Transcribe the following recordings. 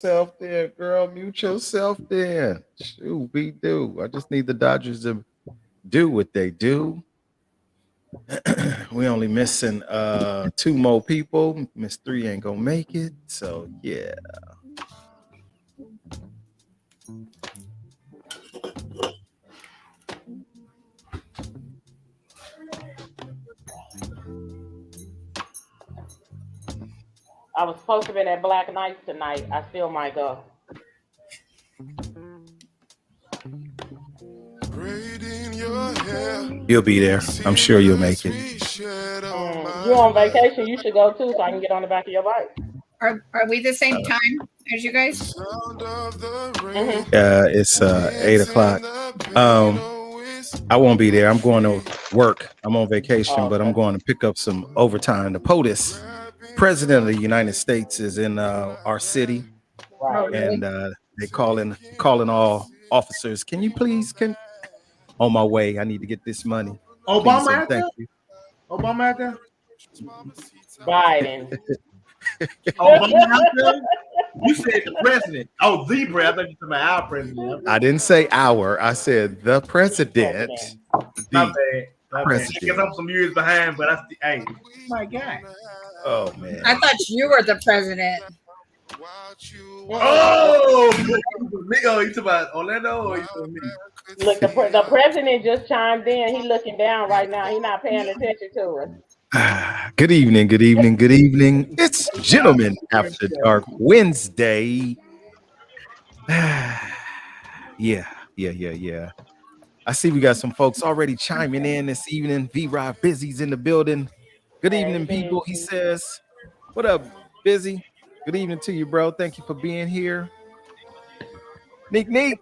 Self there, girl. Mute yourself there. Shoot, we do. I just need the Dodgers to do what they do. We only missing two more people. Miss three ain't gonna make it. So yeah. I was supposed to be at Black Nights tonight. I still might go. You'll be there. I'm sure you'll make it. You on vacation? You should go too, so I can get on the back of your bike. Are we the same time as you guys? It's 8:00. I won't be there. I'm going to work. I'm on vacation, but I'm going to pick up some overtime. The POTUS, President of the United States, is in our city, Right. and they calling all officers. Can you please on my way? I need to get this money. Obama out there? Obama out there? Biden. Obama out there? You said the president. Oh, the president. I thought you said our president. I didn't say our. I said the president. My bad. I guess I'm some years behind, but hey, my guy. Oh man. I thought you were the president. Oh, you talking about Orlando or you talking me? Look, the president just chimed in. He looking down right now. He not paying attention to us. Good evening, good evening, good evening. It's Gentlemen After Dark Wednesday. Yeah. I see we got some folks already chiming in this evening. V-Rod Busy's in the building. Good evening, people. He says, what up, Busy? Good evening to you, bro. Thank you for being here. Neek.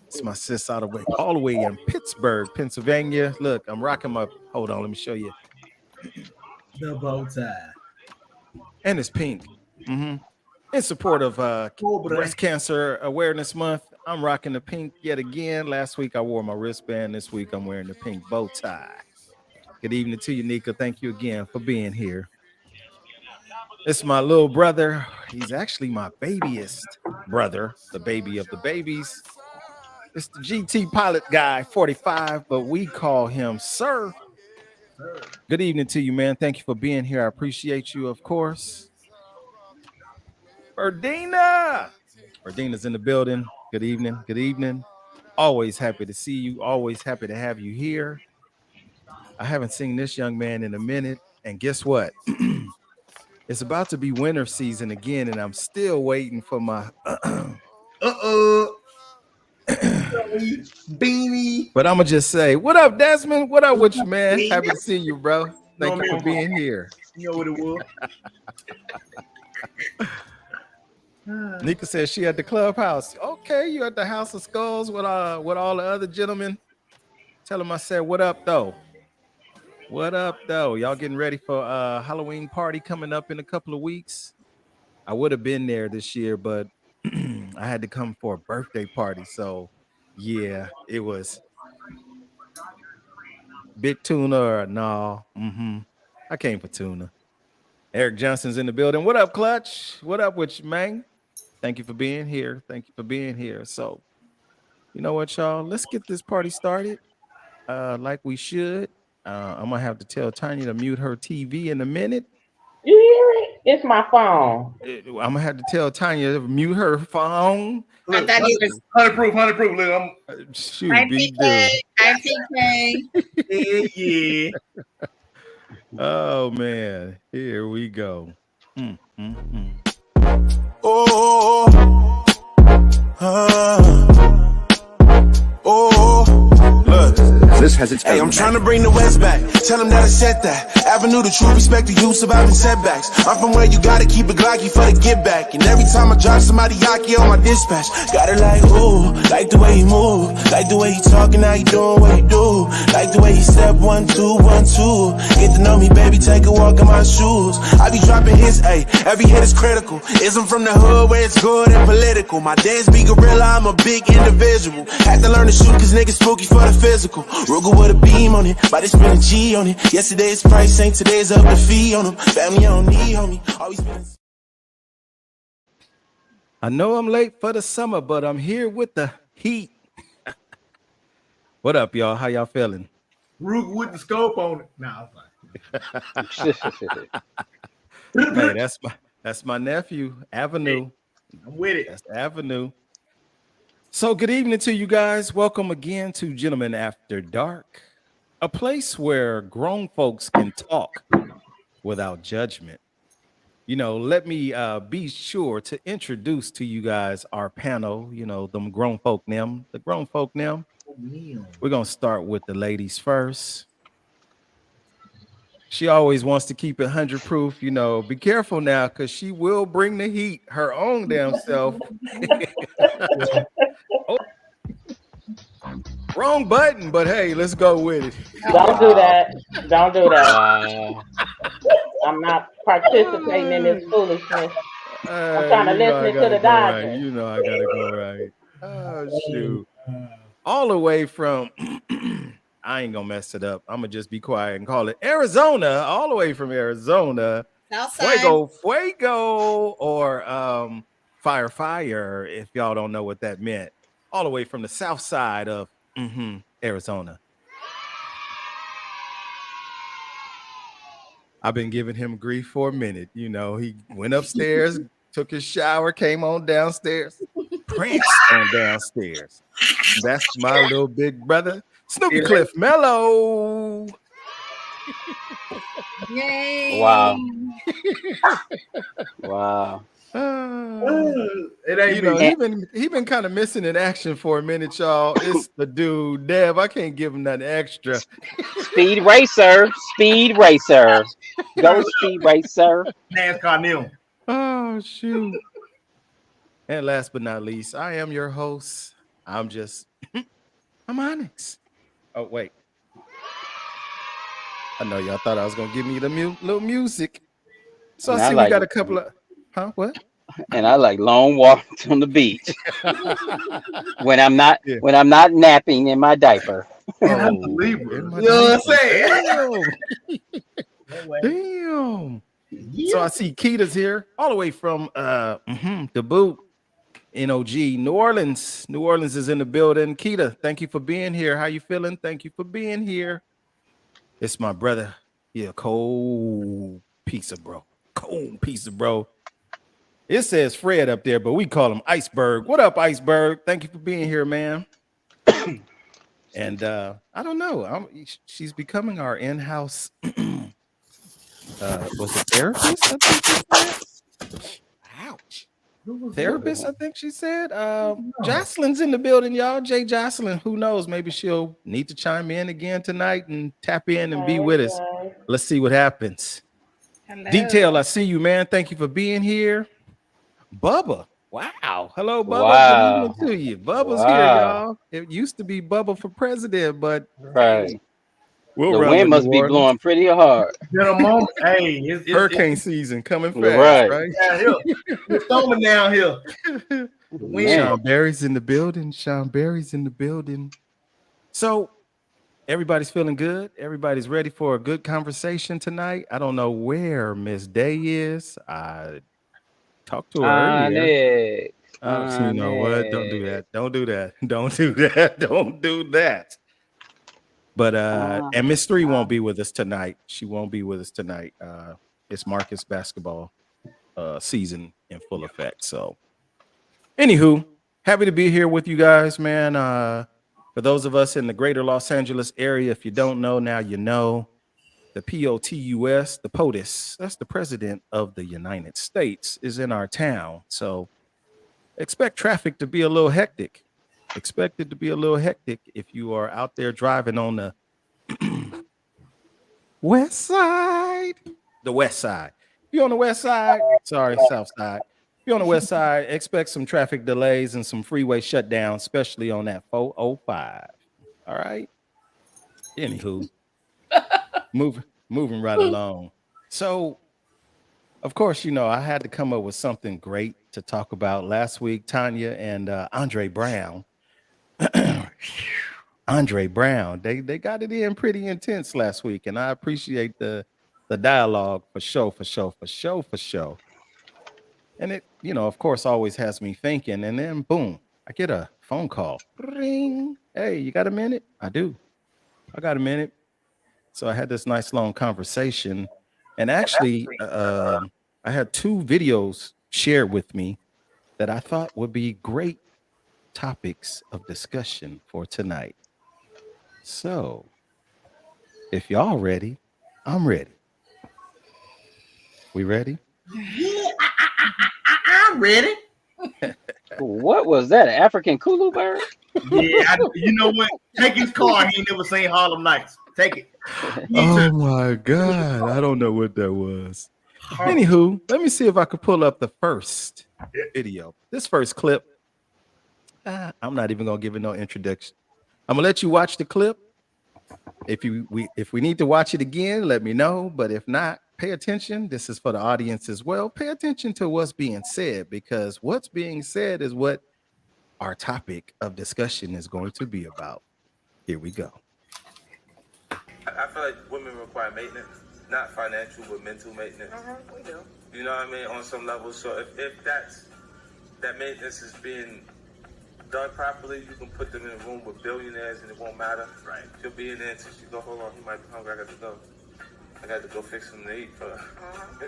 It's my sis all the way in Pittsburgh, Pennsylvania. Look, I'm rocking my, hold on, let me show you. The bow tie. And it's pink. In support of Breast Cancer Awareness Month, I'm rocking the pink yet again. Last week I wore my wristband. This week I'm wearing the pink bow tie. Good evening to you, Nika. Thank you again for being here. It's my little brother. He's actually my babyest brother, the baby of the babies. It's the GT pilot guy, 45, but we call him Sir. Good evening to you, man. Thank you for being here. I appreciate you, of course. Berdina's in the building. Good evening. Always happy to see you. Always happy to have you here. I haven't seen this young man in a minute. And guess what? It's about to be winter season again, and I'm still waiting for my beanie. But I'm gonna just say, what up, Desmond? What up with you, man? Happy to see you, bro. Thank you for being here. You know what it was. Nika says she at the clubhouse. Okay, you at the House of Skulls with all the other gentlemen. Tell them I said, what up, though? What up, though? Y'all getting ready for a Halloween party coming up in a couple of weeks? I would have been there this year, but I had to come for a birthday party. So, yeah, it was big tuna or no. I came for tuna. Eric Johnson's in the building. What up, Clutch? What up with you, man? Thank you for being here. So, you know what, y'all? Let's get this party started like we should. I'm going to have to tell Tanya to mute her TV in a minute. You hear it? It's my phone. I'm going to have to tell Tanya to mute her phone. Look, I thought he was 100 proof. Look, I'm shoot, I'm PK. yeah. Oh, man. Here we go. Look, this has its. Hey, I'm trying to bring the West back. Tell them that I said that. Avenue, the true respect the youth surviving setbacks. I'm from where you gotta keep it glocky for the get back. And every time I drop somebody yaki on my dispatch, got it like, ooh, like the way he move, like the way he talking, how he doing what he do, like the way he step 1, 2, 1, 2. Get to know me, baby, take a walk in my shoes. I be dropping hits, ayy, every hit is critical. Ism from the hood where it's good and political. My dance be gorilla, I'm a big individual. Had to learn to shoot cause niggas spooky for the physical. Ruger with a beam on it, but it's been a G on it. Yesterday's price ain't today's up the fee on them. Family I don't need, homie. Always been. I know I'm late for the summer, but I'm here with the heat. What up, y'all? How y'all feeling? Root with the scope on it. Nah, I'm fine. Hey, that's my nephew, Avenue. I'm with it. That's Avenue. So good evening to you guys. Welcome again to Gentlemen After Dark, a place where grown folks can talk without judgment. You know, let me be sure to introduce to you guys our panel, you know, the grown folk them. Oh, man. We're going to start with the ladies first. She always wants to keep it 100 proof, you know. Be careful now, because she will bring the heat her own damn self. Oh, wrong button, but hey, let's go with it. Don't do that. Don't do that. I'm not participating in this foolishness. I'm trying to listen to the Dodgers. Right. You know I gotta go right. Oh shoot. All the way from I ain't gonna mess it up. I'm gonna just be quiet and call it Arizona, all the way from Arizona. Southside. Fuego, or fire, if y'all don't know what that meant. All the way from the south side of Arizona. I've been giving him grief for a minute. You know, he went upstairs, took his shower, came on downstairs, pranced on downstairs. That's my little big brother, Snoopy Cliff Mello. Yay. Wow. Wow. It ain't You know, me. he been kind of missing in action for a minute, y'all. It's the dude, Dev. I can't give him nothing extra. Speed racer. Go speed racer. NASCAR Neil. Oh, shoot. And last but not least, I am your host. I'm Onyx. Oh, wait. I know y'all thought I was going to give me the little music. So And I I see like we got it. a couple of, what? And I like long walks on the beach when I'm not Yeah. napping in my diaper. Man, I Oh, believe her. in my You know what I'm saying? Damn. Yeah. So I see Keita's here, all the way from the boot. NOG, New Orleans. New Orleans is in the building. Keita, thank you for being here. How you feeling? Thank you for being here. It's my brother. Yeah, cold piece of bro. It says Fred up there, but we call him Iceberg. What up, Iceberg? Thank you for being here, man. And I don't know. She's becoming our in-house was it therapist? I think she said. Ouch. Therapist, I think she said. Jocelyn's in the building, y'all. Jay Jocelyn. Who knows? Maybe she'll need to chime in again tonight and tap in and be with us. Let's see what happens. Hello. Detail, I see you, man. Thank you for being here. Bubba. Wow. Hello, Bubba. Wow. Good evening to you. Bubba's here, y'all. It used to be Bubba for president, but Right. we'll The run wind with must New be Orleans. blowing pretty hard. Gentlemen, hey, it's Hurricane season coming fast, Right. right? down here. It's storming down here. The wind. Man. Sean Barry's in the building. So everybody's feeling good. Everybody's ready for a good conversation tonight. I don't know where Miss Day is. I talked to her earlier. Onyx. You know what? Don't do that. Don't do that. But and Miss Three won't be with us tonight. She won't be with us tonight. It's Marcus basketball season in full effect. So anywho, happy to be here with you guys, man. For those of us in the greater Los Angeles area, if you don't know, now you know. The POTUS, the POTUS, that's the president of the United States, is in our town. So expect traffic to be a little hectic. Expect it to be a little hectic if you are out there driving on the west side. The west side. If you're on the west side, sorry, south side. If you're on the west side, expect some traffic delays and some freeway shutdowns, especially on that 405. All right. Anywho, moving right along. So, of course, you know, I had to come up with something great to talk about last week. Tanya and Andre Brown. Andre Brown, they got it in pretty intense last week, and I appreciate the dialogue for show. And it, of course, always has me thinking. And then boom, I get a phone call. Ring. Hey, you got a minute? I do. I got a minute. So I had this nice long conversation. And actually, I had 2 videos shared with me that I thought would be great topics of discussion for tonight. So if y'all ready, I'm ready. We ready? Yeah, I'm ready. What was that? An African Kulu bird? Yeah, you know what? Take his car. He ain't never seen Harlem Nights. Take it. Oh my God. I don't know what that was. Anywho, let me see if I could pull up the first video. This first clip. I'm not even gonna give it no introduction. I'm gonna let you watch the clip. If we need to watch it again, let me know. But if not, pay attention. This is for the audience as well. Pay attention to what's being said, because what's being said is what our topic of discussion is going to be about. Here we go. I feel like women require maintenance, not financial, but mental maintenance. We do. You know what I mean? On some level. So if that maintenance is being done properly, you can put them in a room with billionaires and it won't matter. Right. She'll be in there until she go, hold on, he might be hungry, I got to go. I got to go fix him to eat. That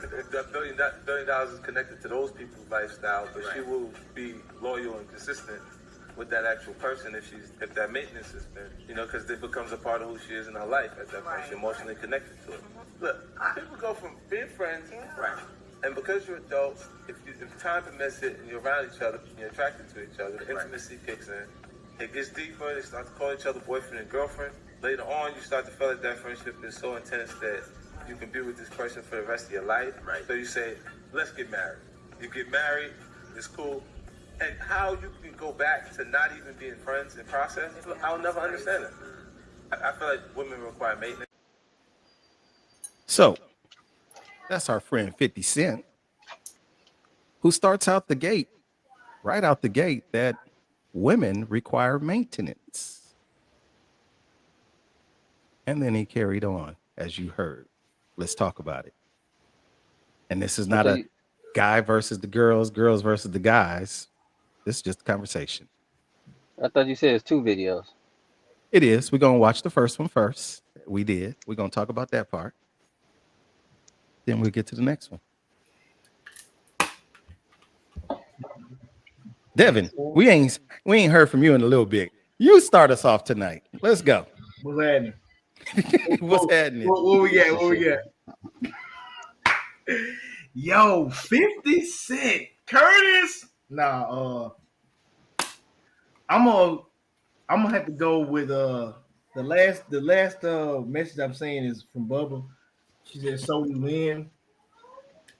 $1 billion is connected to those people's lifestyle, but she will be loyal and consistent with that actual person if that maintenance has been, because it becomes a part of who she is in her life at that point. She's emotionally connected to it. Look, people go from being friends, right? And because you're adults, if time permits it and you're around each other, you're attracted to each other, the intimacy kicks in. It gets deeper, they start to call each other boyfriend and girlfriend. Later on, you start to feel like that friendship is so intense that you can be with this person for the rest of your life. Right. So you say, let's get married. You get married, it's cool. And how you can go back to not even being friends in process, I'll never understand it. I feel like women require maintenance. So that's our friend 50 Cent, who starts out the gate, right out the gate, that women require maintenance. And then he carried on, as you heard. Let's talk about it. And this is not a guy versus the girls, girls versus the guys. This is just a conversation. I thought you said it's 2 videos. It is. We're going to watch the first one first. We did. We're going to talk about that part. Then we'll get to the next one. Devin, we ain't heard from you in a little bit. You start us off tonight. Let's go. What's happening? What's happening? What we got? What we got? Yo, 50 Cent. Curtis. Nah, I'm gonna have to go with the last message I'm saying is from Bubba. She said, "So we win."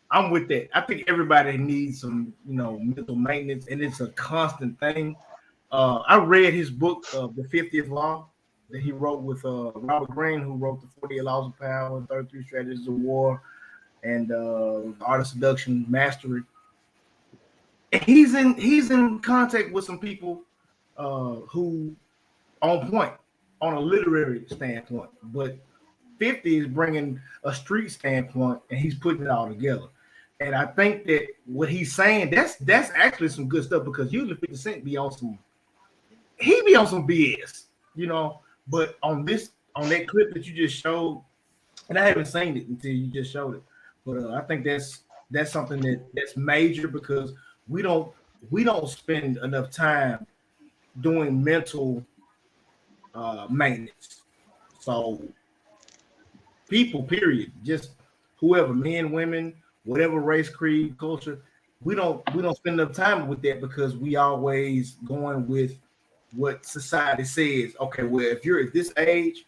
I'm with that. I think everybody needs some, mental maintenance, and it's a constant thing. I read his book, The 50th Law, that he wrote with Robert Greene, who wrote the 48 Laws of Power, 33 Strategies of War, and Art of Seduction, Mastery. He's in contact with some people who on point on a literary standpoint, but 50 is bringing a street standpoint and he's putting it all together. And I think that what he's saying, that's actually some good stuff, because usually 50 Cent be on some BS, but on that clip that you just showed, and I haven't seen it until you just showed it, but I think that's something that's major, because we don't spend enough time doing mental maintenance. So people, period, just whoever, men, women, whatever race, creed, culture, we don't spend enough time with that, because we always going with what society says. Okay, well, if you're at this age,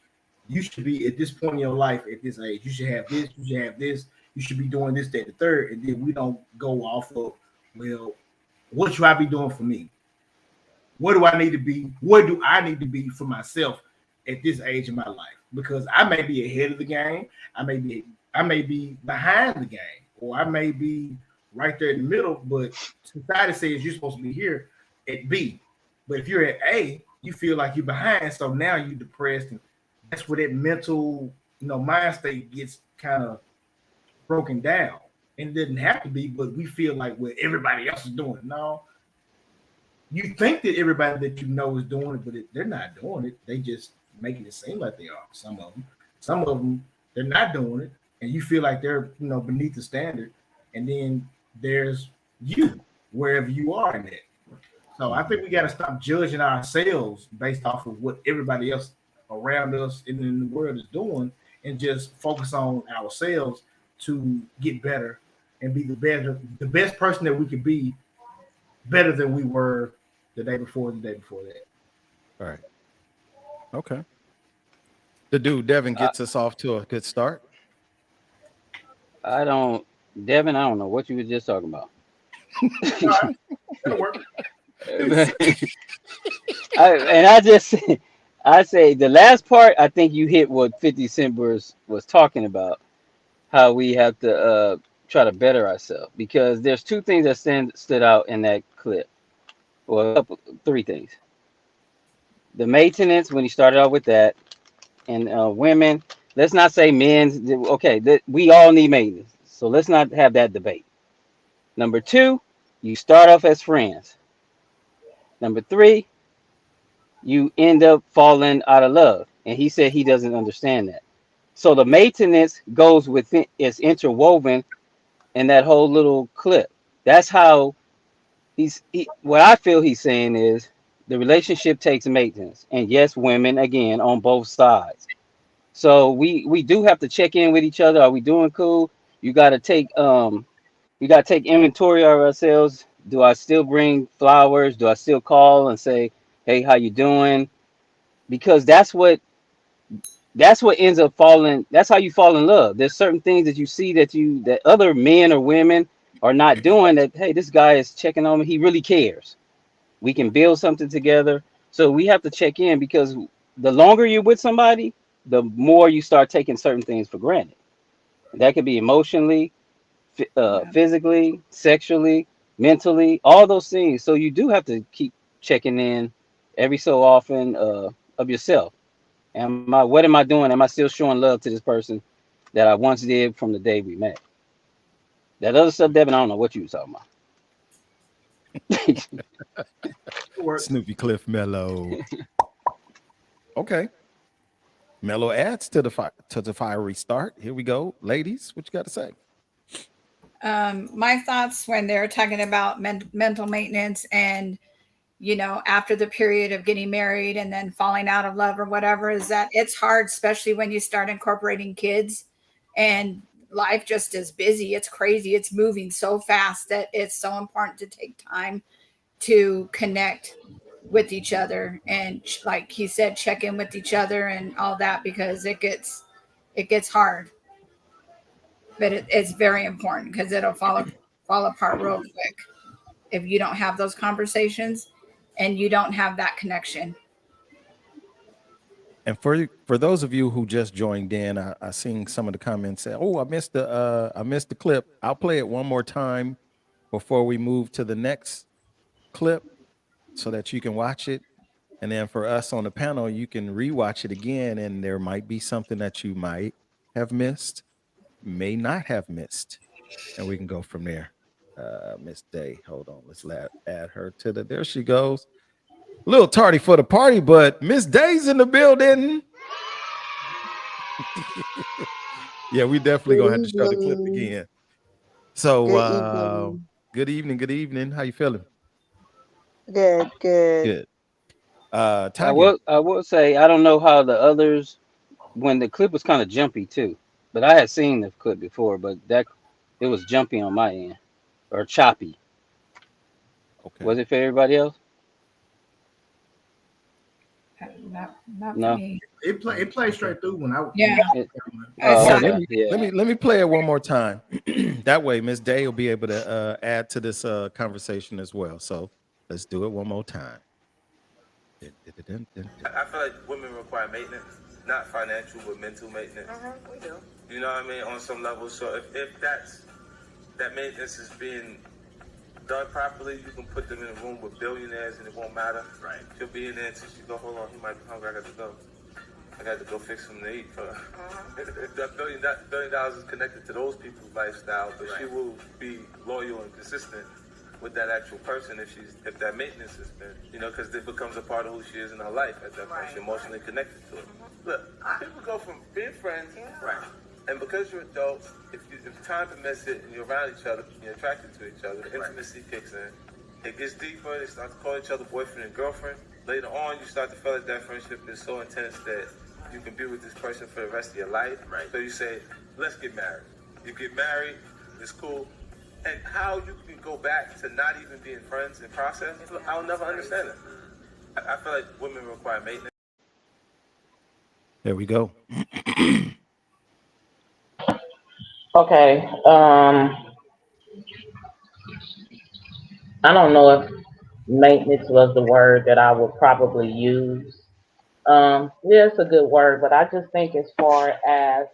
you should be at this point in your life at this age. You should have this, you should have this, you should be doing this, that, the third, and then we don't go off of, well, what should I be doing for me? What do I need to be? What do I need to be for myself at this age in my life? Because I may be ahead of the game, I may be behind the game, or I may be right there in the middle, but society says you're supposed to be here at B. But if you're at A, you feel like you're behind, so now you're depressed, and that's where that mental, mind state gets kind of broken down. And it doesn't have to be, but we feel like what everybody else is doing. No, you think that everybody that you know is doing it, but they're not doing it. They just making it seem like they are. Some of them, they're not doing it, and you feel like they're beneath the standard. And then there's you wherever you are in it. So I think we got to stop judging ourselves based off of what everybody else around us in the world is doing, and just focus on ourselves to get better and be the best person that we could be, better than we were the day before that. All right. Okay. The dude Devin gets us off to a good start. Devin, I don't know what you were just talking about. That'll work. I say the last part, I think you hit what 50 Cent was talking about, how we have to try to better ourselves, because there's two things that stood out in that clip. Well, three things. The maintenance, when he started out with that, and women, let's not say men's, okay, we all need maintenance. So let's not have that debate. Number two, you start off as friends. Number three, you end up falling out of love. And he said he doesn't understand that. So the maintenance goes within, it's interwoven in that whole little clip. That's how what I feel he's saying is the relationship takes maintenance. And yes, women, again, on both sides. So we do have to check in with each other. Are we doing cool? You got to take inventory of ourselves. Do I still bring flowers? Do I still call and say, "Hey, how you doing?" Because that's what ends up falling. That's how you fall in love. There's certain things that you see that other men or women are not doing. That, hey, this guy is checking on me. He really cares. We can build something together. So we have to check in, because the longer you're with somebody, the more you start taking certain things for granted. That could be emotionally, physically, sexually, mentally, all those things. So you do have to keep checking in every so often of yourself. What am I doing? Am I still showing love to this person that I once did from the day we met? That other stuff, Devin, I don't know what you were talking about. Snoopy Cliff Mellow. Okay. Mellow adds to the fiery start. Here we go. Ladies, what you got to say? My thoughts when they're talking about mental maintenance, and after the period of getting married and then falling out of love or whatever, is that it's hard, especially when you start incorporating kids and life just is busy. It's crazy. It's moving so fast that it's so important to take time to connect with each other, and like he said, check in with each other and all that, because it gets hard, but it's very important, because it'll fall apart real quick if you don't have those conversations and you don't have that connection. And for those of you who just joined in, I seen some of the comments say, "Oh, I missed the clip." I'll play it one more time before we move to the next clip, so that you can watch it. And then for us on the panel, you can rewatch it again, and there might be something that you might have missed, may not have missed, and we can go from there. Miss Day, hold on, let's add her to there she goes. A little tardy for the party, but Miss Day's in the building. Yeah, we definitely gonna have to show the clip again. So good evening. How you feeling? Good. I will say, I don't know how the others, when the clip was kind of jumpy too, but I had seen the clip before, but it was jumpy on my end, or choppy. Okay. Was it for everybody else? Not for me. It plays straight through when I Let me play it one more time. That way Miss Day will be able to add to this conversation as well. So let's do it one more time. I feel like women require maintenance, not financial, but mental maintenance. We do. You know what I mean? On some level. So if that maintenance is being done properly, you can put them in a room with billionaires and it won't matter. Right. She'll be in there until she go, hold on, he might be hungry, I got to go. got to go fix something to eat for. That $1 billion is connected to those people's lifestyle, but she will be loyal and consistent with that actual person if that maintenance has been, because it becomes a part of who she is in her life at that point. She's emotionally connected to it. Look, people go from being friends, and because you're adults, if time permits it and you're around each other, you're attracted to each other, the intimacy kicks in. It gets deeper. They start to call each other boyfriend and girlfriend. Later on, you start to feel like that friendship is so intense that you can be with this person for the rest of your life. Right. So you say, let's get married. You get married, it's cool. And how you can go back to not even being friends in process, I'll never understand it. I feel like women require maintenance. There we go. Okay. I don't know if maintenance was the word that I would probably use. Yeah, it's a good word, but I just think as far as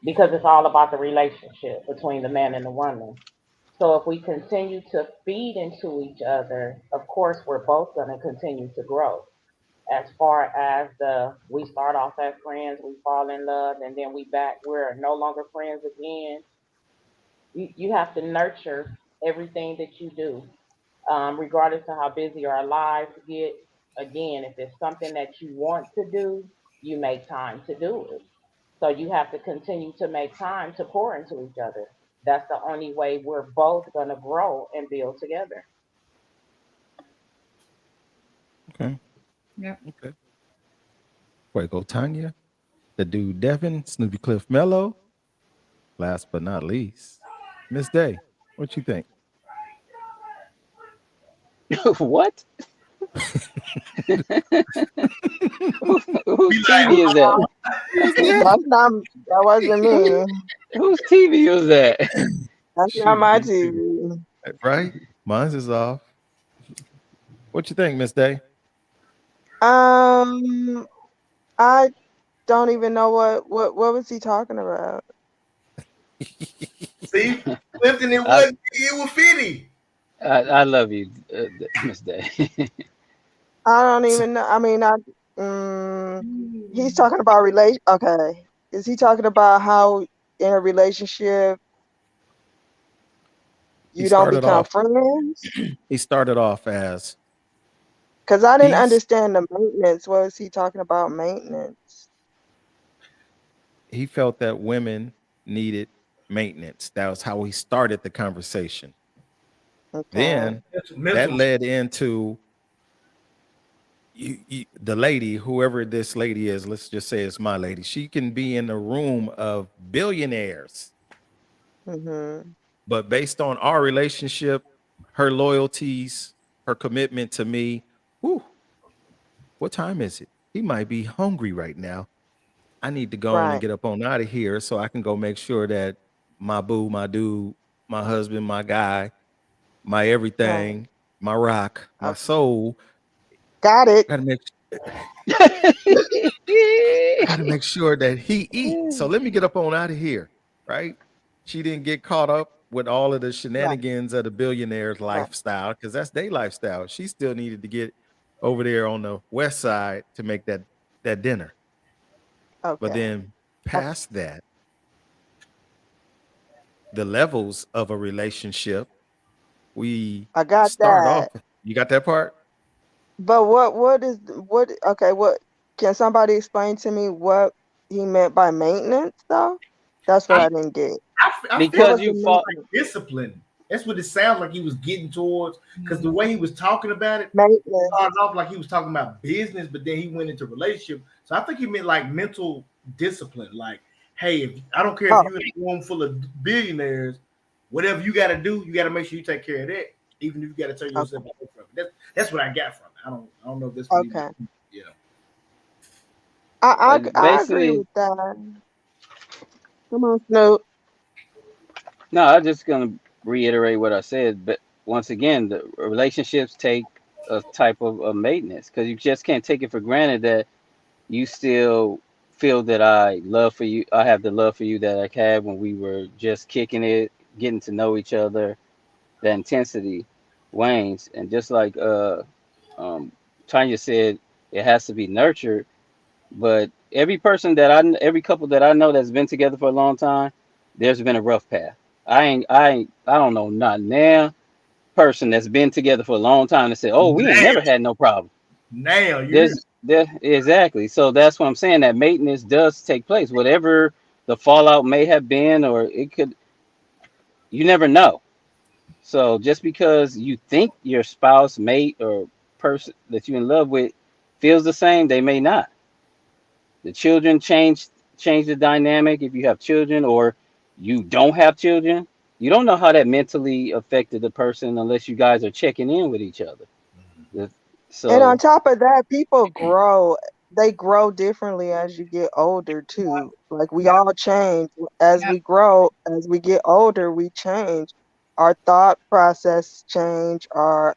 because it's all about the relationship between the man and the woman. So if we continue to feed into each other, of course we're both going to continue to grow. As far as we start off as friends, we fall in love, and then we're no longer friends again. You have to nurture everything that you do, regardless of how busy our lives get. Again, if it's something that you want to do, you make time to do it. So you have to continue to make time to pour into each other. That's the only way we're both going to grow and build together. Okay. Yep. Okay. Fuego Tanya, the dude Devin, Snoopy Cliff Mello. Last but not least, Miss Day. What you think? What? Whose TV is that? That wasn't me. Whose TV was that? That's not my TV. Right? Mine's is off. What you think, Miss Day? I don't even know what was he talking about. See, Clifton, it was 50. I love you, Miss Day. I don't even know. I mean, he's talking about relation. Okay, is he talking about how in a relationship you don't become friends? He started off as, because I didn't understand the maintenance. What was he talking about? Maintenance. He felt that women needed maintenance. That was how he started the conversation. Okay. Then that led into the lady, whoever this lady is, let's just say it's my lady. She can be in a room of billionaires. Mm-hmm. But based on our relationship, her loyalties, her commitment to me, what time is it? He might be hungry right now. I need to go on and get up on out of here so I can go make sure that my boo, my dude, my husband, my guy, my everything, my rock, my soul. Got it. Gotta make sure that he eats. So let me get up on out of here, right? She didn't get caught up with all of the shenanigans of the billionaire's lifestyle, because that's their lifestyle. She still needed to get over there on the west side to make that dinner. Okay. But then past that, the levels of a relationship, I got start that. Off. You got that part? But what can somebody explain to me what he meant by maintenance though? That's what I didn't get. I because you fought like discipline. That's what it sounds like he was getting towards, because the way he was talking about it started off like he was talking about business, but then he went into relationship. So I think he meant like mental discipline. Like, hey, I don't care if you're in a room full of billionaires, whatever you got to do, you got to make sure you take care of that, even if you got to turn yourself away from it. That's what I got from it. I don't know if that's what he meant. I agree with that. Come on, Snoop. No, I'm just gonna reiterate what I said, but once again, the relationships take a type of maintenance, because you just can't take it for granted that you still feel that I have the love for you that I had when we were just kicking it, getting to know each other. The intensity wanes, and just like Tanya said, it has to be nurtured. But every every couple that I know that's been together for a long time, there's been a rough path. I don't know not now person that's been together for a long time and said, "Oh, we ain't Now, never had no problem." now you hear? There exactly. So that's what I'm saying. That maintenance does take place. Whatever the fallout may have been, or it could, you never know. So just because you think your spouse, mate, or person that you're in love with feels the same, they may not. The children change the dynamic if you have children or you don't have children. You don't know how that mentally affected the person unless you guys are checking in with each other. The- And on So top of that, people grow. They grow differently as you get older too. Like we Yeah. all change as Yeah. we grow. As we get older, we change. Our thought process change. Our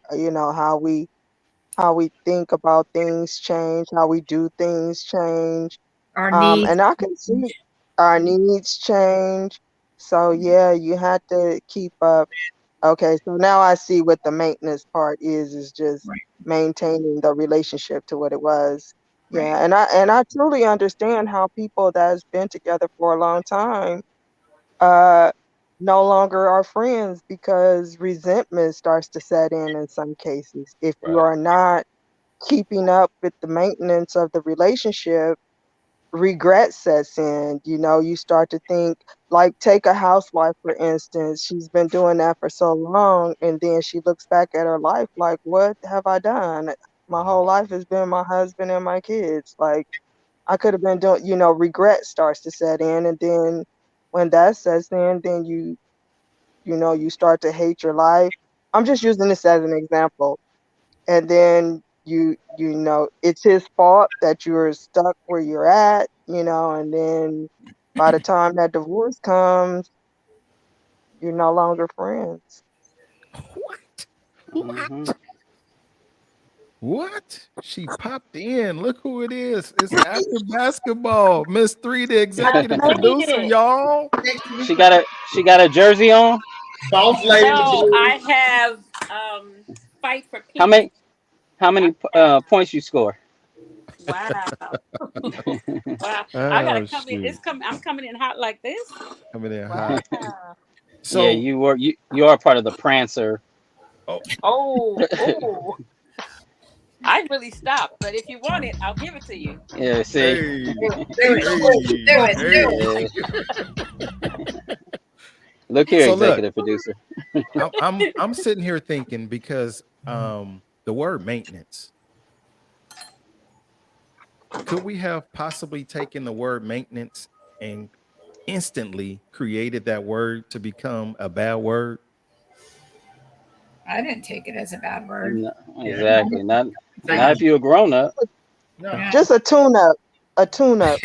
how we think about things change. How we do things change. Our needs. And I can see our needs change. So yeah, you had to keep up. Okay, so now I see what the maintenance part is just Right. maintaining the relationship to what it was. Right. Yeah, and I truly understand how people that's been together for a long time uh no longer are friends because resentment starts to set in some cases. If you right. are not keeping up with the maintenance of the relationship, regret sets in. You start to think, like, take a housewife, for instance. She's been doing that for so long, and then she looks back at her life like, what have I done? My whole life has been my husband and my kids. Like, I could have been doing, regret starts to set in. And then when that sets in, then you start to hate your life. I'm just using this as an example. And then it's his fault that you're stuck where you're at, and then by the time that divorce comes, you're no longer friends. What? Hmm. What? What? She popped in. Look who it is. It's after basketball. Miss Three, the I executive made producer, it. y'all. She got a jersey on. Boss lady. No, I have fight for How peace. many how I many have points you score? wow. Wow. I gotta Oh come in. shoot. I'm coming in hot like this. Coming in hot. Wow. Yeah, So you are part of the Prancer. oh, Oh, oh. I really stopped, but if you want it, I'll give it to you. Yeah, see. hey, Do it. Do it. Do it. Do it. hey. Look here, So look, executive producer. I'm sitting here thinking because the word maintenance, could we have possibly taken the word maintenance and instantly created that word to become a bad word? I didn't take it as a bad word. No, Yeah, exactly. Not No. if you're a grown up. no. Yeah. Just a tune-up. A tune-up.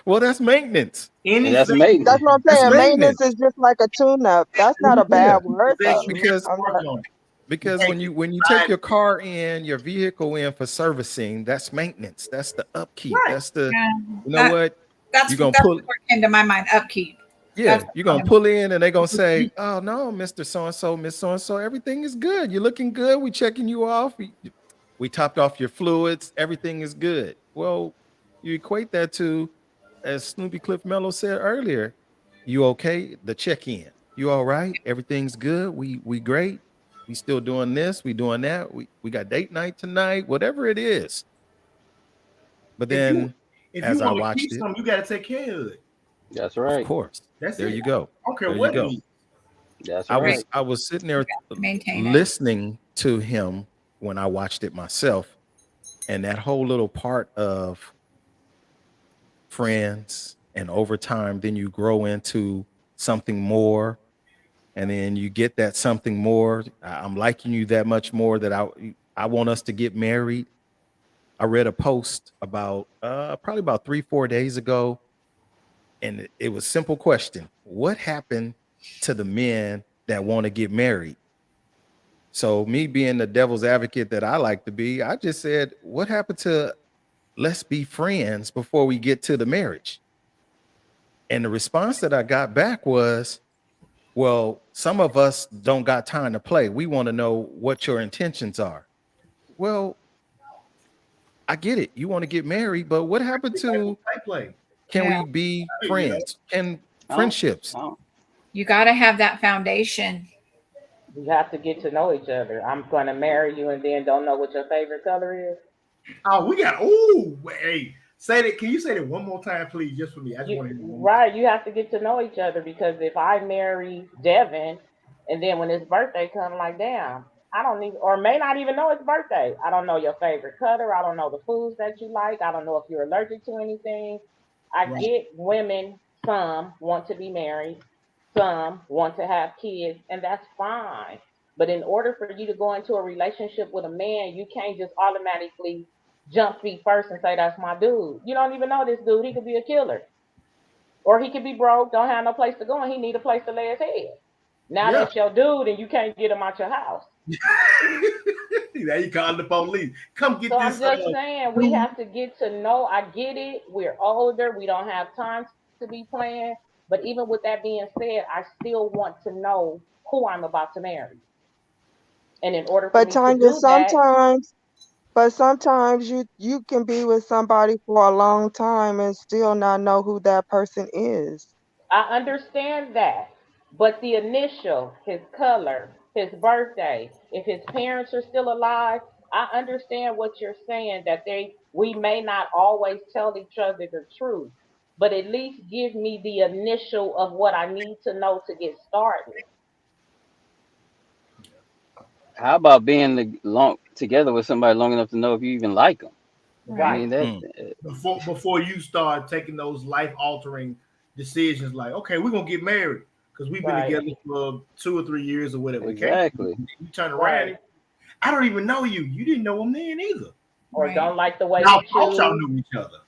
Well, that's maintenance. And that's Anything, amazing. That's what I'm That's saying. Maintenance is maintenance. just like a tune-up. That's not a Yeah, bad word that you though. have because to work on. when you take your car in, your vehicle in for servicing, that's maintenance. That's the upkeep. Right. That's the, Yeah. you know what? That's You're gonna what pull, came to my mind. Upkeep. yeah, That's you're gonna pull in and they're gonna say, oh no, Mr. So-and-so, Miss So-and-so, everything is good. You're looking good. We checking you off. We topped off your fluids, everything is good. Well, you equate that to, as Snoopy Cliff Mello said earlier, you okay? The check-in. You all right? Everything's good. We great. We still doing this, we doing that. We got date night tonight, whatever it is. But If you then if you as I want to keep watched it, something, you got to take care of it. That's of right. course, That's there it. you go. I don't care There you what it go. is. That's I right. was I was sitting there maintain it. listening to him when I watched it myself, and that whole little part of friends, and over time, then you grow into something more, and then you get that something more. I'm liking you that much more that I want us to get married. I read a post about probably about 3-4 days ago, and it was simple question: what happened to the men that want to get married? So me being the devil's advocate that I like to be, I just said, what happened to let's be friends before we get to the marriage? And the response that I got back was, well, some of us don't got time to play. We want to know what your intentions are. Well, I get it. You want to get married, but what happened to play? can Yeah. we be Yeah. friends? Can I don't- friendships? I don't- You got to have that foundation. You have to get to know each other. I'm going to marry you and then don't know what your favorite color is. Oh, we got. Ooh, hey, say that. Can you say that one more time, please, just for me? I just want to hear one more. Right, you have to get to know each other because if I marry Devin and then when his birthday comes, like, damn, I don't need or may not even know his birthday. I don't know your favorite color. I don't know the foods that you like. I don't know if you're allergic to anything. I Right. get women, some want to be married, some want to have kids, and that's fine. But in order for you to go into a relationship with a man, you can't just automatically jump feet first and say that's my dude. You don't even know this dude. He could be a killer. Or he could be broke, don't have no place to go, and he need a place to lay his head. Now Yeah. that's your dude, and you can't get him out your house. Now you calling the police. Come get So this. I'm just saying, we have to get to know. I get it. We're older. We don't have time to be playing. But even with that being said, I still want to know who I'm about to marry. And in order for But me to Tanya, do that, sometimes you can be with somebody for a long time and still not know who that person is. I understand that. But the initial, his color, his birthday, if his parents are still alive, I understand what you're saying that we may not always tell each other the truth, but at least give me the initial of what I need to know to get started. How about being together with somebody long enough to know if you even like them? I Right. mean that. Before you start taking those life altering decisions, like, okay, we're gonna get married because we've been Right. together for 2 or 3 years or whatever. Exactly. You turn around, Right. I don't even know you. You didn't know him then either. Or Right. don't like the way Y'all he thought y'all chews. knew each other.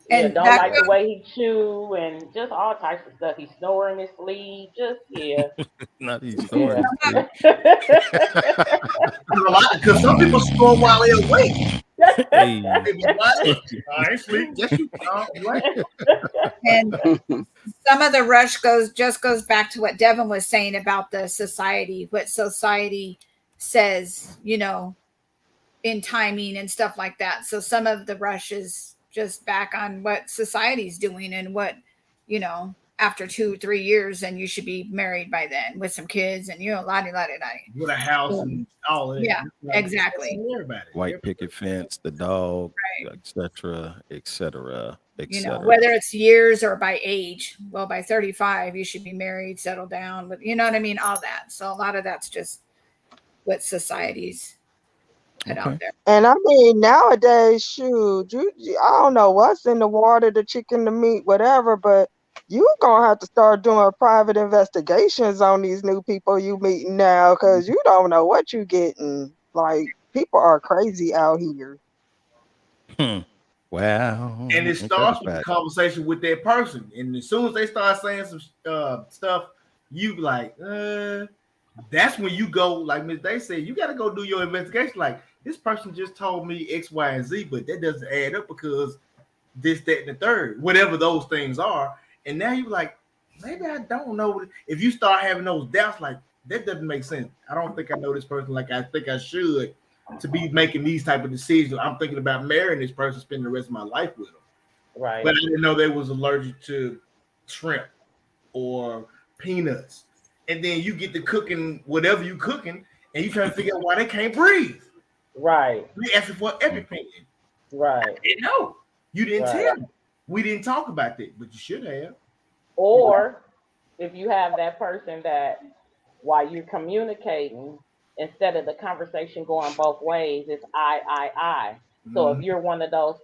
Yeah, And don't that like the way he chew and just all types of stuff. He snore in his sleep. Just yeah. Not he's snoring. Yeah. Because some people snore while they're awake. Hey, They be like, "Look, I ain't sleep. Yes, you right. and some of the rush goes back to what Devin was saying about the society, what society says, in timing and stuff like that. So some of the rush is just back on what society's doing and what, after 2-3 years, and you should be married by then with some kids and lottie. With a house and all of that. Yeah, exactly. Everybody. white picket fence, the dog, etc., etc., etc. Whether it's years or by age. Well, by 35, you should be married, settle down, but you know what I mean? All that. So a lot of that's just what society's put out there. And I mean, nowadays, shoot, I don't know what's in the water, the chicken, the meat, whatever, but you gonna have to start doing private investigations on these new people you meeting now, because you don't know what you getting. Like, people are crazy out here. Wow. And it starts with the conversation with that person. And as soon as they start saying some stuff, you be like, that's when you go, like Ms. Day said, you got to go do your investigation. Like, this person just told me X, Y, and Z, but that doesn't add up because this, that, and the third, whatever those things are. And now you're like, maybe I don't know. If you start having those doubts, like, that doesn't make sense. I don't think I know this person like I think I should to be making these type of decisions. I'm thinking about marrying this person, spending the rest of my life with them. Right. But I didn't know they was allergic to shrimp or peanuts. And then you get to cooking whatever you cooking, and you trying to figure out why they can't breathe. Right. We asking for EpiPen. Right. No, you didn't Right. tell me. We didn't talk about that, but you should have. Or if you have that person that while you're communicating, instead of the conversation going both ways, it's I. So if you're one of those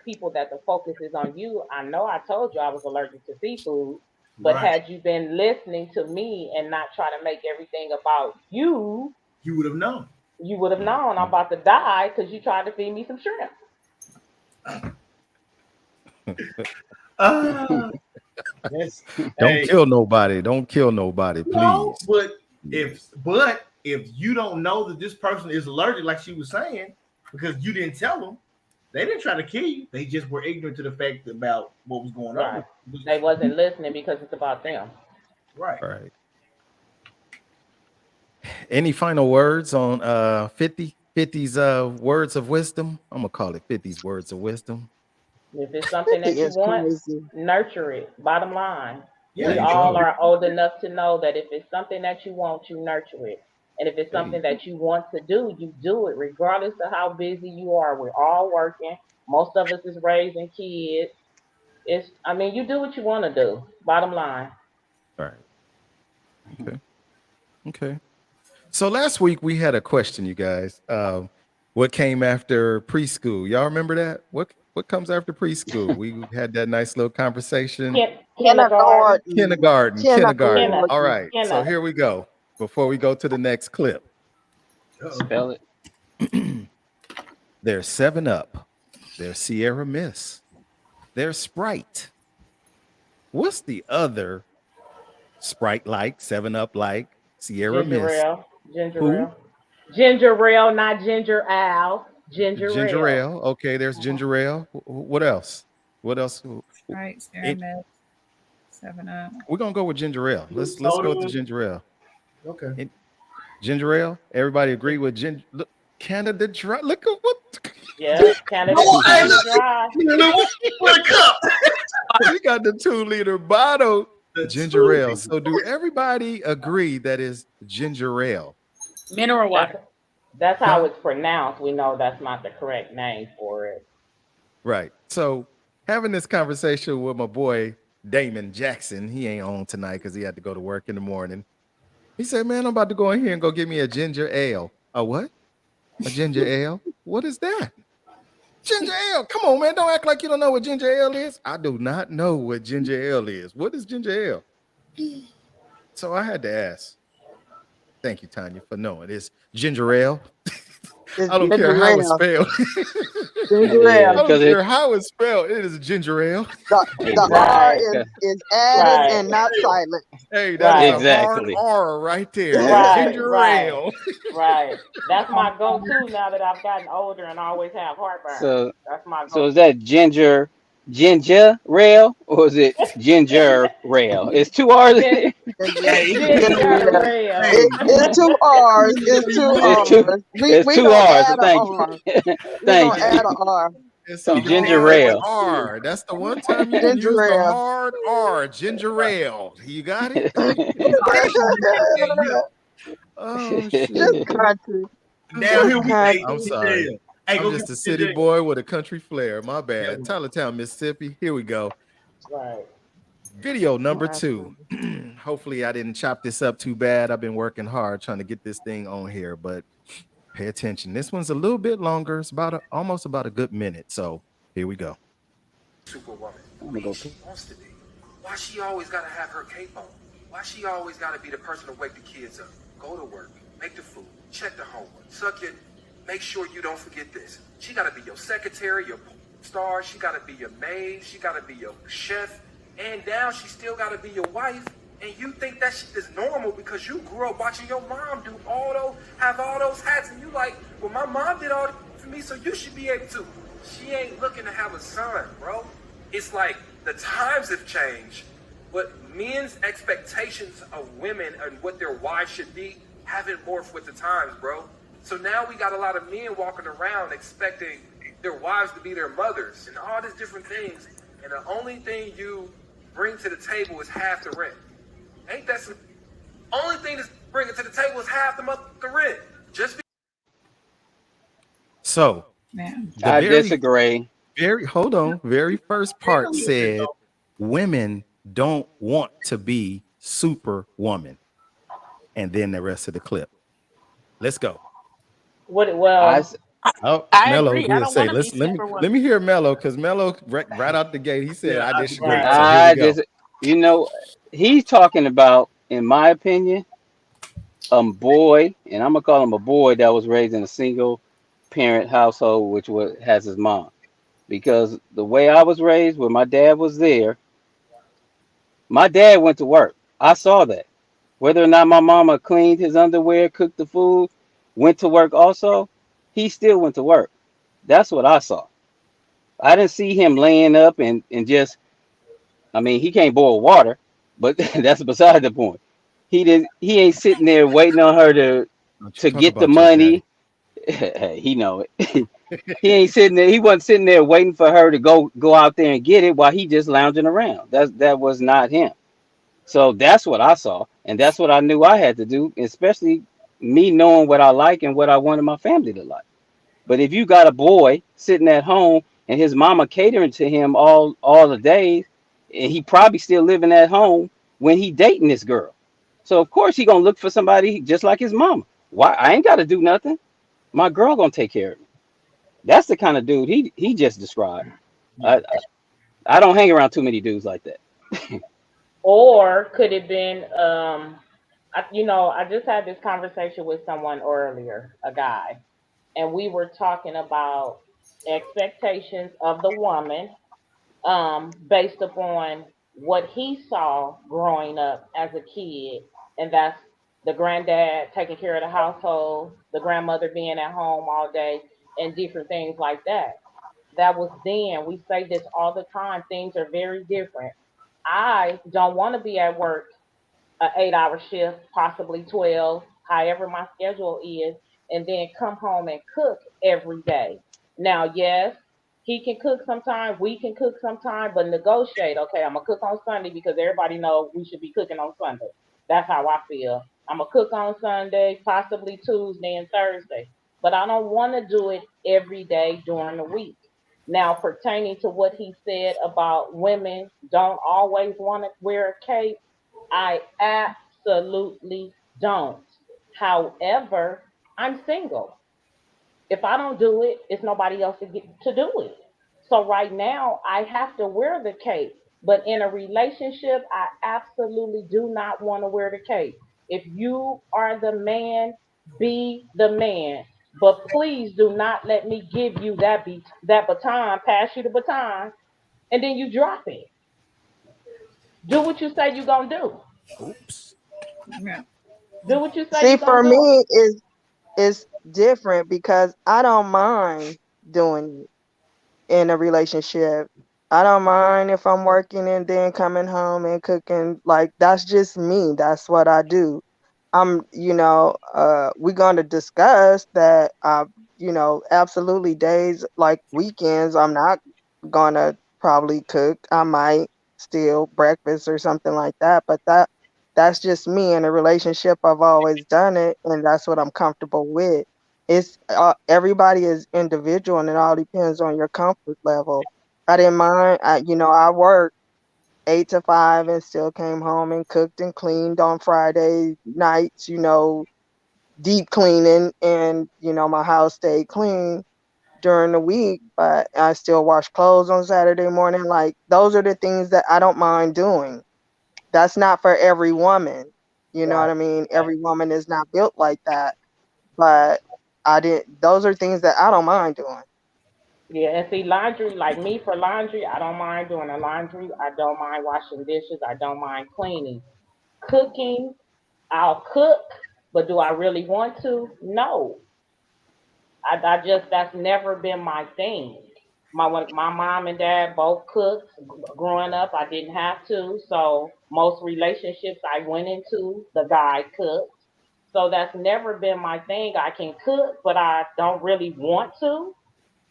people that the focus is on you, I know I told you I was allergic to seafood, but Right. had you been listening to me and not trying to make everything about you, You would have known. you would have known I'm about to die because you tried to feed me some shrimp. Don't kill nobody. Don't kill nobody, please. No, but if you don't know that this person is allergic, like she was saying, because you didn't tell them, they didn't try to kill you. They just were ignorant to the fact about what was going on. Right. They wasn't listening because it's about them. Right. Right. Any final words on 50? 50's words of wisdom. I'm gonna call it 50's words of wisdom. If it's something 50 that you is want, crazy. nurture it. Bottom line. Yeah, We you all sure. are old enough to know that if it's something that you want, you nurture it. And if it's something Hey, that you want to do, you do it, regardless of how busy you are. We're all working. Most of us is raising kids. I mean, you do what you want to do. Bottom line. all right. Okay. Okay. So last week we had a question, you guys. What came after preschool? Y'all remember that? What comes after preschool? We had that nice little conversation. Kindergarten. Kindergarten. Kindergarten. All Kindergarten. right. So here we go. Before we go to the next clip, Spell it. there's 7-Up, there's Sierra Mist, there's Sprite. What's the other Sprite like, 7-Up like, Sierra Ginger Mist? ale. Ginger Who? ale. Ginger ale, not ginger ale. Ginger Ginger ale. ale. Okay, there's ginger ale. What else? What else? Right, It- Ceramid, 7-Up. We're gonna go with ginger ale. Let's go with the ginger ale. Okay. Ginger ale. Everybody agree with ginger. Look, Canada Dry. Look at what. Yeah, Canada Dry. What a cup. We got the 2-liter bottle. The Ginger ale. 2 So do everybody agree that is ginger ale? Mineral water. That's how it's pronounced. We know that's not the correct name for it. Right. So having this conversation with my boy Damon Jackson, he ain't on tonight because he had to go to work in the morning. He said, "Man, I'm about to go in here and go get me a ginger ale." A what? A ginger ale? What is that? Ginger ale. Come on, man. Don't act like you don't know what ginger ale is. I do not know what ginger ale is. What is ginger ale? So I had to ask. Thank you, Tanya, for knowing. It's ginger ale. It's I don't care ginger how ale. it's spelled. Ginger I ale. don't Because care how it's spelled. It is ginger ale. The Right. R is added Right. and not silent. Hey, that is Exactly. a hard R right there. Right, Ginger right. ale. Right. That's my go-to now that I've gotten older and always have heartburn. So That's my so go-to. is that ginger rail or is it ginger rail? It's 2 R's in Gin- there. Ginger ale. It's 2 R's. It's 2 It's two. R's. It's We 2 gonna R's. add a Thank R. you. We Thank gonna add you. a R. It's a Ginger hard ale. R. That's the one time you can use Ginger the ale. hard R. Ginger ale. You got it? Oh, Just shit. country. Now here we go. I'm sorry. Hey, go I'm get just a the city ginger boy with a country flair. My Yeah. bad. Tyler Town, Mississippi. Here we go. Right. Video number Oh, 2. Hopefully I didn't chop this up too bad. I've been working hard trying to get this thing on here, but pay attention. This one's a little bit longer. It's almost about a good minute. So here we go. Superwoman. I'm gonna go She wants to be. Why she always gotta have her cape on? Why she always gotta be the person to wake the kids up, go to work, make the food, check the homework, suck it, make sure you don't forget this. She gotta be your secretary, your star. She gotta be your maid. She gotta be your chef. And now she still gotta be your wife. And you think that shit is normal because you grew up watching your mom do have all those hats, and you like, well, my mom did all that for me, so you should be able to. She ain't looking to have a son, bro. It's like the times have changed, but men's expectations of women and what their wives should be haven't morphed with the times, bro. So now we got a lot of men walking around expecting their wives to be their mothers and all these different things, and the only thing you bring to the table is half the rent. Ain't that some? Only thing that's bringing to the table is half the rent. Just So Man. the I very disagree. hold on. Very first part said women don't want to be superwoman. And then the rest of the clip. Let's go. I s- Oh, I Mello agree. I did don't say, want to be superwoman. let me hear Mello, because Mello right out the gate, he said, Yeah, I disagree. Right. So I here we go. just, you know, he's talking about, in my opinion, a boy, and I'm gonna call him a boy that was raised in a single parent household, which has his mom. Because the way I was raised, when my dad was there, my dad went to work. I saw that. Whether or not my mama cleaned his underwear, cooked the food, went to work also, he still went to work. That's what I saw. I didn't see him laying up and just, I mean, he can't boil water, but that's beside the point. He ain't sitting there waiting on her Don't you to talk get the about your daddy. money. He know it. He ain't sitting there. He wasn't sitting there waiting for her to go out there and get it while he just lounging around. That was not him. So that's what I saw, and that's what I knew I had to do, especially me knowing what I like and what I wanted my family to like. But if you got a boy sitting at home and his mama catering to him all the days, and he probably still living at home when he dating this girl. So of course he gonna look for somebody just like his mama. Why I ain't gotta do nothing. My girl gonna take care of me. That's the kind of dude he just described. I I don't hang around too many dudes like that. Or could it been I just had this conversation with someone earlier, a guy, and we were talking about expectations of the woman based upon what he saw growing up as a kid, and that's the granddad taking care of the household, the grandmother being at home all day, and different things like that. That was then. We say this all the time. Things are very different. I don't want to be at work an 8 hour shift, possibly 12, however my schedule is, and then come home and cook every day. Now, yes, he can cook sometimes, we can cook sometimes, but negotiate. Okay, I'm gonna cook on Sunday because everybody knows we should be cooking on Sunday. That's how I feel. I'm gonna cook on Sunday, possibly Tuesday and Thursday, but I don't want to do it every day during the week. Now, pertaining to what he said about women don't always want to wear a cape, I absolutely don't. However, I'm single. If I don't do it, it's nobody else to do it. So right now, I have to wear the cape. But in a relationship, I absolutely do not want to wear the cape. If you are the man, be the man. But please do not let me give you that baton, pass you the baton, and then you drop it. Do what you say you're gonna do. Oops. Yeah. Do what you say See, you're gonna for do. me, is different because I don't mind doing it in a relationship. I don't mind if I'm working and then coming home and cooking. Like that's just me. That's what I do. We're going to discuss that, absolutely days like weekends, I'm not going to probably cook. I might steal breakfast or something like that, but that's just me in a relationship. I've always done it, and that's what I'm comfortable with. It's everybody is individual, and it all depends on your comfort level. I didn't mind. I worked 8 to 5 and still came home and cooked and cleaned on Friday nights, deep cleaning, and my house stayed clean during the week, but I still wash clothes on Saturday morning. Like those are the things that I don't mind doing. That's not for every woman. You know what Right. I mean? Every woman is not built like that. But I didn't those are things that I don't mind doing. Yeah, and see, laundry, like me for laundry, I don't mind doing the laundry. I don't mind washing dishes. I don't mind cleaning. Cooking, I'll cook, but do I really want to? No. I just, that's never been my thing. My mom and dad both cooked. Growing up, I didn't have to. So most relationships I went into, the guy cooked. So that's never been my thing. I can cook, but I don't really want to.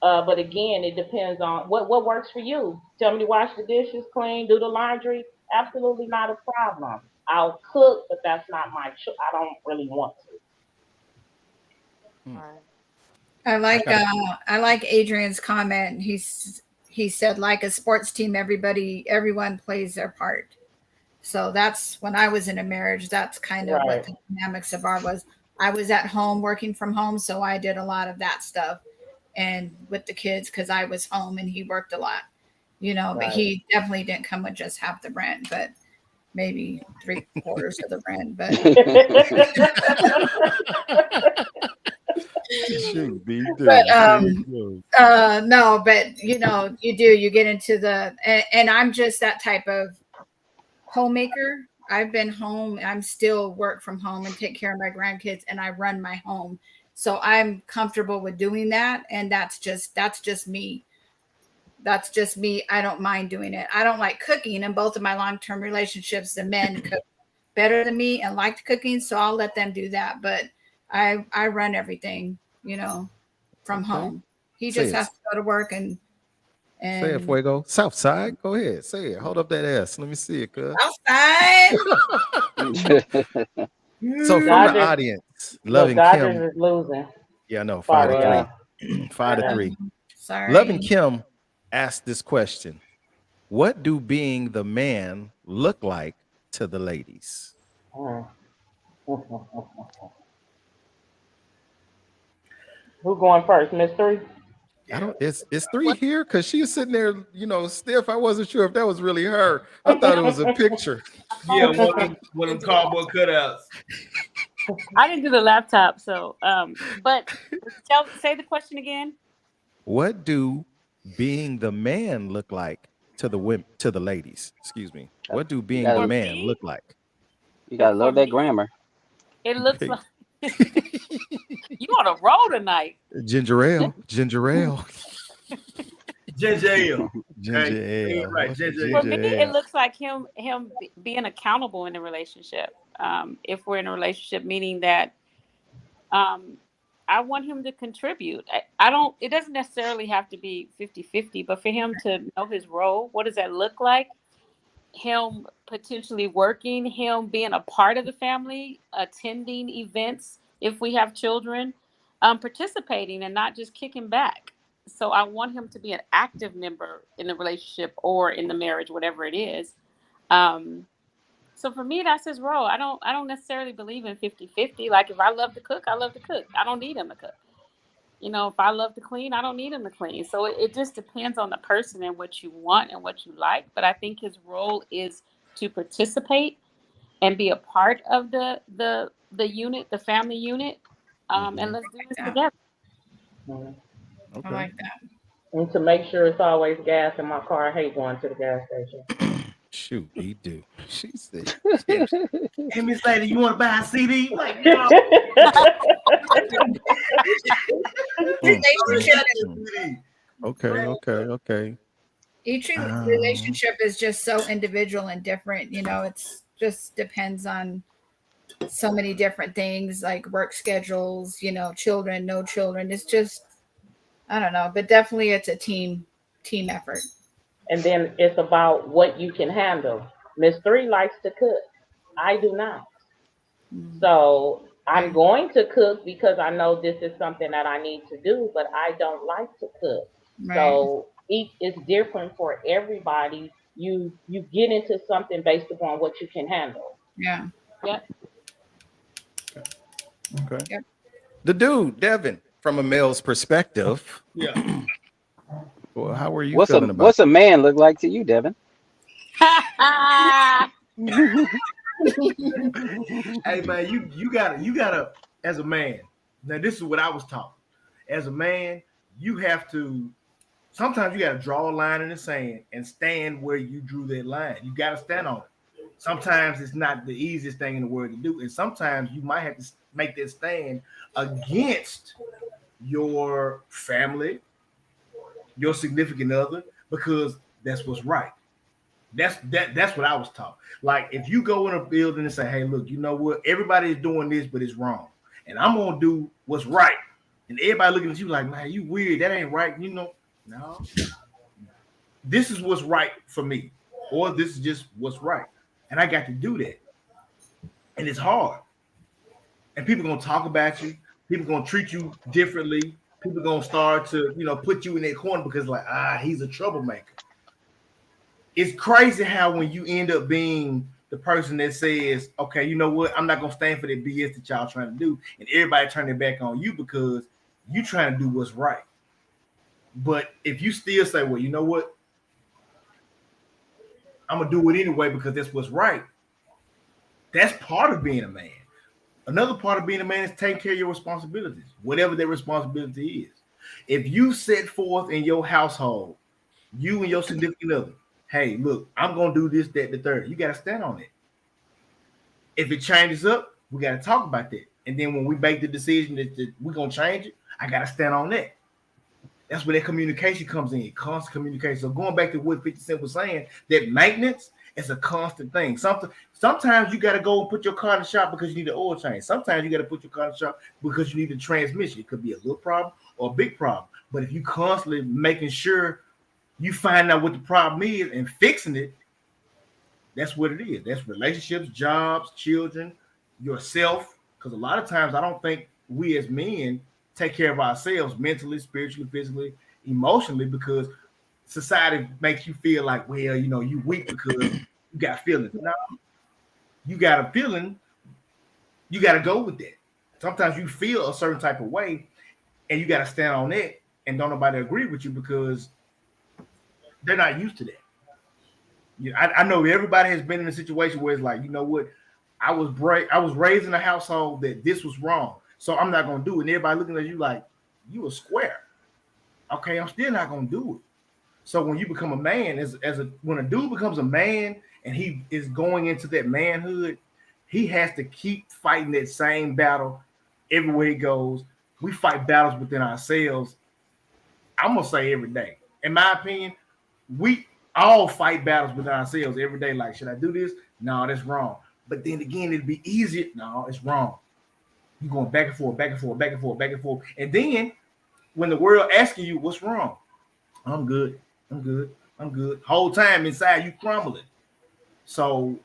But again, it depends on what works for you. Tell me to wash the dishes, clean, do the laundry. Absolutely not a problem. I'll cook, but that's not my. I don't really want to. Hmm. Right. I I like got a uh I like Adrian's comment. He said like a sports team, everyone plays their part. So that's when I was in a marriage, that's kind of what Right. the dynamics of our was. I was at home working from home, so I did a lot of that stuff and with the kids because I was home and he worked a lot, but Right. he definitely didn't come with just half the rent, but maybe three quarters of the rent. But shoot, B but did. There you go. no, but you get into and I'm just that type of homemaker. I've been home. I'm still work from home and take care of my grandkids, and I run my home. So I'm comfortable with doing that, and that's just me. That's just me. I don't mind doing it. I don't like cooking. In both of my long term relationships, the men cook better than me and liked cooking, so I'll let them do that. But I run everything. from Okay. home. He Say just it. has to go to work Say it, and Fuego. South side. Go ahead. Say it. Hold up that ass. Let me see it, cuz. outside. So from the Dodgers, audience, look, Loving Kim. Dodgers is losing. Yeah, I know. Sorry, 5-3. y'all. 5-3. Loving Sorry. Kim asked this question. What do being the man look like to the ladies? Mm. Who going first, Miss Three? I don't. It's three here because she was sitting there, stiff. I wasn't sure if that was really her. I thought it was a picture. Yeah, one of them cardboard cutouts. I didn't do the laptop, so but say the question again. What do being the man look like to the women, to the ladies? Excuse me. What do being the For man me? look like? You gotta For love that me, grammar. it looks like you on a roll tonight. Ginger ale. Ginger ale. Ginger ale. Ginger Hey, ale. right, ginger For ale. me, it looks like him being accountable in the relationship. If we're in a relationship, meaning that I want him to contribute. I don't, it doesn't necessarily have to be 50-50, but for him to know his role, what does that look like? Him potentially working, him being a part of the family, attending events if we have children, participating and not just kicking back. So I want him to be an active member in the relationship or in the marriage, whatever it is. So for me, that's his role. I don't necessarily believe in 50-50. Like if I love to cook, I love to cook. I don't need him to cook. If I love to clean, I don't need him to clean. So it just depends on the person and what you want and what you like. But I think his role is to participate and be a part of the unit, the family unit. And let's do this together. Mhm. I like that. And to make sure it's always gas in my car, I hate going to the gas station. Shoot, he do. She said. Hey, Miss Lady, you want to buy a CD? Like, no. Okay. Each relationship is just so individual and different. It's just depends on so many different things like work schedules, children, no children. It's just, I don't know, but definitely it's a team effort. And then it's about what you can handle. Miss Three likes to cook. I do not. So I'm going to cook because I know this is something that I need to do, but I don't like to cook. Right. So each is different for everybody. You get into something based upon what you can handle. Yeah. Yep. Okay. Yep. The dude, Devin, from a male's perspective. Yeah. Well, how are you What's feeling about what's a man look like to you, Devin? Hey man, you gotta as a man. Now this is what I was taught. As a man, you have to sometimes you gotta draw a line in the sand and stand where you drew that line. You gotta stand on it. Sometimes it's not the easiest thing in the world to do, and sometimes you might have to make that stand against your family, your significant other, because that's what's right. That's what I was taught. Like if you go in a building and say, "Hey, look, you know what? Everybody is doing this, but it's wrong, and I'm gonna do what's right," and everybody looking at you like, "Man, you weird. That ain't right." No. This is what's right for me, or this is just what's right, and I got to do that, and it's hard. And people gonna talk about you. People gonna treat you differently. People gonna start to put you in that corner because he's a troublemaker. It's crazy how when you end up being the person that says, okay, you know what, I'm not gonna stand for that BS that y'all trying to do, and everybody turn their back on you because you trying to do what's right. But if you still say, well, you know what, I'm gonna do it anyway because that's what's right, that's part of being a man. Another part of being a man is taking care of your responsibilities, whatever that responsibility is. If you set forth in your household, you and your significant other, hey, look, I'm going to do this, that, the third. You got to stand on it. If it changes up, we got to talk about that. And then when we make the decision that we're going to change it, I got to stand on that. That's where that communication comes in, constant communication. So going back to what 50 Cent was saying, that maintenance It's a constant thing. Sometimes you got to go and put your car in the shop because you need an oil change. Sometimes you got to put your car in the shop because you need a transmission. It could be a little problem or a big problem. But if you constantly making sure you find out what the problem is and fixing it, that's what it is. That's relationships, jobs, children, yourself. Because a lot of times I don't think we as men take care of ourselves mentally, spiritually, physically, emotionally, because society makes you feel like, well, you know, you weak because you got feelings. No, you got a feeling, you got to go with that. Sometimes you feel a certain type of way and you got to stand on it, and don't nobody agree with you because they're not used to that. I know everybody has been in a situation where it's like, you know what, I was raised in a household that this was wrong, so I'm not gonna do it. And everybody looking at you like you a square. Okay, I'm still not gonna do it. So when you become a man, when a dude becomes a man and he is going into that manhood, he has to keep fighting that same battle everywhere he goes. We fight battles within ourselves. I'm gonna say every day. In my opinion, we all fight battles within ourselves every day. Like, should I do this? No, that's wrong. But then again, it'd be easier. No, it's wrong. You're going back and forth, back and forth, back and forth, back and forth. And then when the world asking you what's wrong, I'm good. I'm good. I'm good. Whole time inside you crumbling. So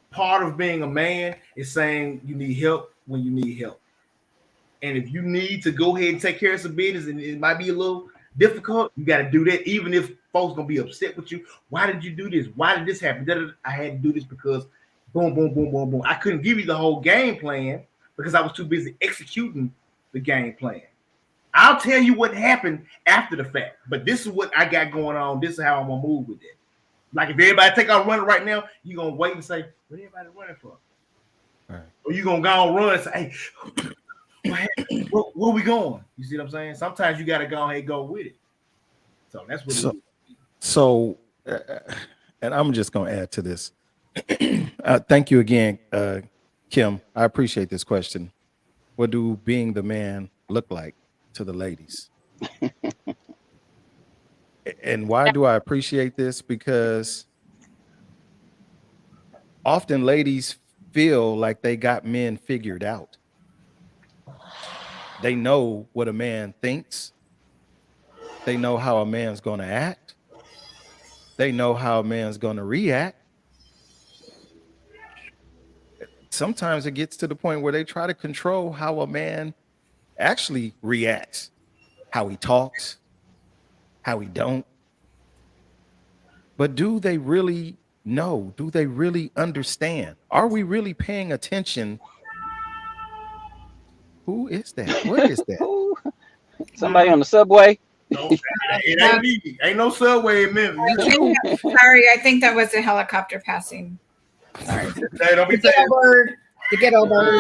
part of being a man is saying you need help when you need help. And if you need to go ahead and take care of some business, and it might be a little difficult, you got to do that, even if folks gonna be upset with you. Why did you do this? Why did this happen? I had to do this because boom, boom, boom, boom, boom. I couldn't give you the whole game plan because I was too busy executing the game plan. I'll tell you what happened after the fact, but this is what I got going on. This is how I'm gonna move with it. Like if everybody take out running right now, you're gonna wait and say, what everybody running for? Right. Or you gonna go and run and say, hey, where we going? You see what I'm saying? Sometimes you gotta go ahead and go with it. So that's what it is. So, and I'm just gonna add to this. Thank you again, Kim. I appreciate this question. What do being the man look like to the ladies? And why do I appreciate this? Because often ladies feel like they got men figured out. They know what a man thinks. They know how a man's going to act. They know how a man's going to react. Sometimes it gets to the point where they try to control how a man actually reacts, how he talks, how he don't. But do they really know? Do they really understand? Are we really paying attention? Who is that? What is that? Somebody on the subway? No, it ain't me. Ain't no subway in Memphis. Sorry, I think that was a helicopter passing. Sorry. Hey, don't be the ghetto bird. The ghetto bird.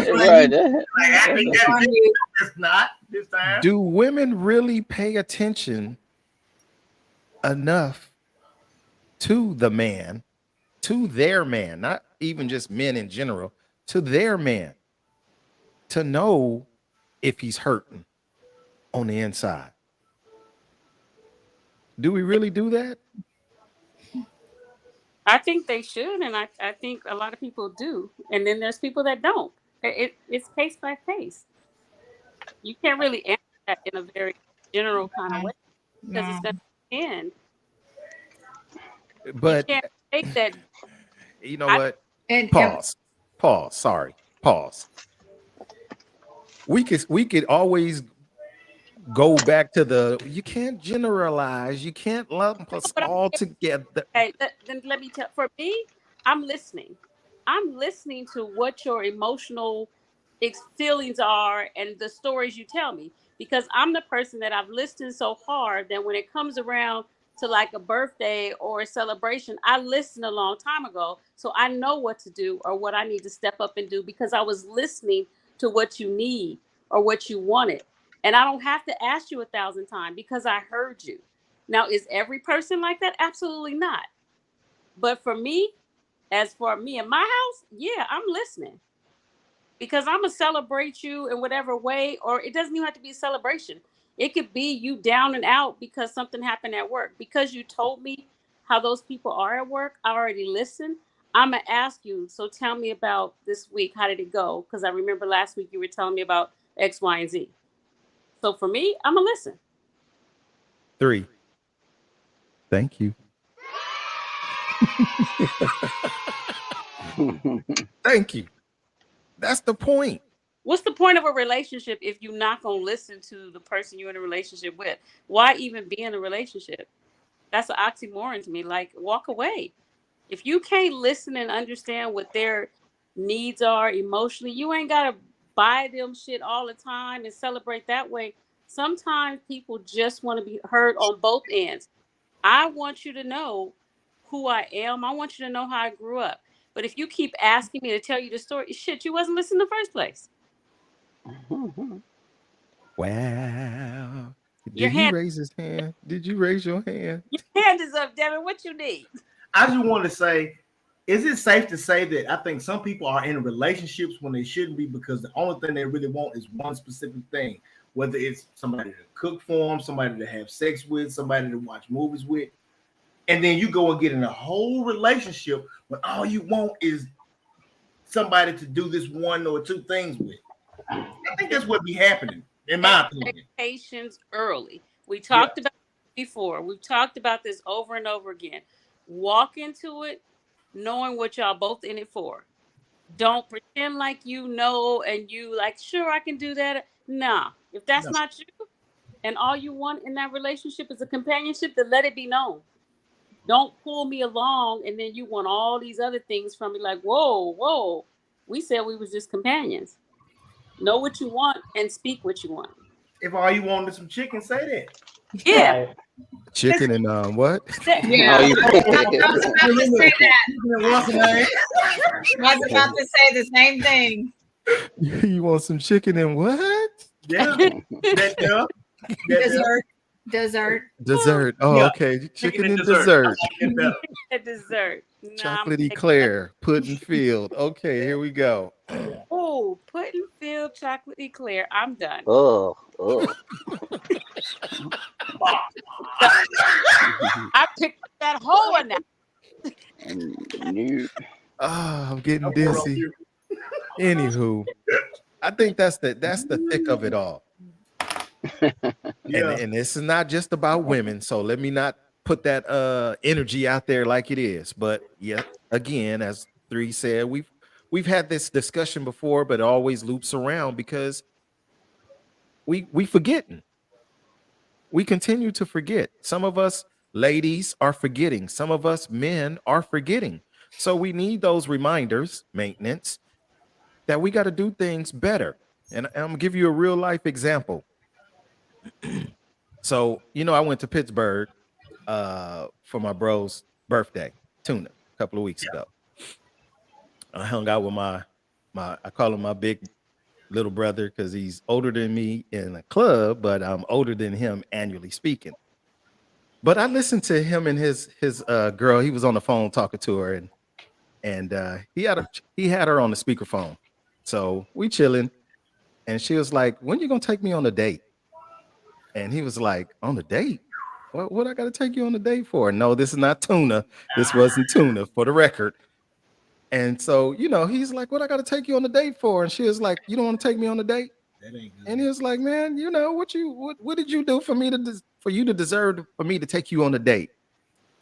Right. It's not this time. Do women really pay attention enough to the man, to their man, not even just men in general, to their man, to know if he's hurting on the inside? Do we really do that? I think they should, and I think a lot of people do. And then there's people that don't. It's case by case. You can't really answer that in a very general kind of way because it's not the end. But you can't take that. You know what? Pause. Sorry. Pause. We could always go back to you can't generalize. You can't lump us all together. Okay, then let me tell. For me, I'm listening. I'm listening to what your emotional feelings are and the stories you tell me, because I'm the person that I've listened so hard that when it comes around to like a birthday or a celebration, I listened a long time ago, so I know what to do or what I need to step up and do because I was listening to what you need or what you wanted. And I don't have to ask you 1,000 times because I heard you. Now, is every person like that? Absolutely not. But for me, as for me in my house, yeah, I'm listening. Because I'm going to celebrate you in whatever way, or it doesn't even have to be a celebration. It could be you down and out because something happened at work. Because you told me how those people are at work. I already listened. I'm gonna ask you. So tell me about this week. How did it go? Because I remember last week you were telling me about X, Y, and Z. So for me, I'm gonna listen. 3. Thank you. Thank you. That's the point. What's the point of a relationship if you're not gonna listen to the person you're in a relationship with? Why even be in a relationship? That's an oxymoron to me. Like, walk away. If you can't listen and understand what their needs are emotionally, you ain't gotta buy them shit all the time and celebrate that way. Sometimes people just want to be heard on both ends. I want you to know who I am. I want you to know how I grew up. But if you keep asking me to tell you the story, shit, you wasn't listening in the first place. Wow. Your Did he hand, raise his hand? Did you raise your hand? your hand is up, Devin. What you need? I just want to say, is it safe to say that I think some people are in relationships when they shouldn't be because the only thing they really want is one specific thing, whether it's somebody to cook for them, somebody to have sex with, somebody to watch movies with, and then you go and get in a whole relationship when all you want is somebody to do this one or two things with. I think that's what be happening, in my opinion. Expectations early. We talked about it before. We've talked about this over and over again. Walk into it knowing what y'all both in it for. Don't pretend like you know and you like, sure, I can do that. Nah, if that's not you and all you want in that relationship is a companionship, then let it be known. Don't pull me along and then you want all these other things from me. Like, whoa, we said we was just companions. Know what you want and speak what you want. If all you want is some chicken, say that. Yeah. Right. Chicken and what? Yeah. Oh, you- I was about to say that. I was about to say the same thing. You want some chicken and what? Yeah. Dessert. Oh, Yeah. okay. Chicken and dessert. dessert. Dessert. Nah, Chocolatey Claire, pudding field. Okay, here we go. Oh, pudding filled chocolatey Claire. I'm done. oh. I picked up that whole one now. New. Oh, I'm getting dizzy. Anywho, I think that's the thick of it all. And this is not just about women, so let me not put that energy out there like it is. But yeah, again, as 3 said, we've had this discussion before, but it always loops around because we forgetting. We continue to forget. Some of us ladies are forgetting. Some of us men are forgetting. So we need those reminders, maintenance, that we got to do things better. And I'm gonna give you a real life example. So, I went to Pittsburgh for my bro's birthday, Tuna, a couple of weeks ago. I hung out with my I call him my big little brother because he's older than me in a club, but I'm older than him annually speaking. But I listened to him and his girl. He was on the phone talking to her, and he had her on the speakerphone. So we chilling, and she was like, "When you gonna take me on a date?" And he was like, "On a date? What I got to take you on a date for?" No, this is not Tuna. This wasn't Tuna, for the record. And so, he's like, "What I got to take you on a date for?" And she was like, "You don't want to take me on a date?" That ain't good. And he was like, "Man, what did you do for me for you to deserve for me to take you on a date?"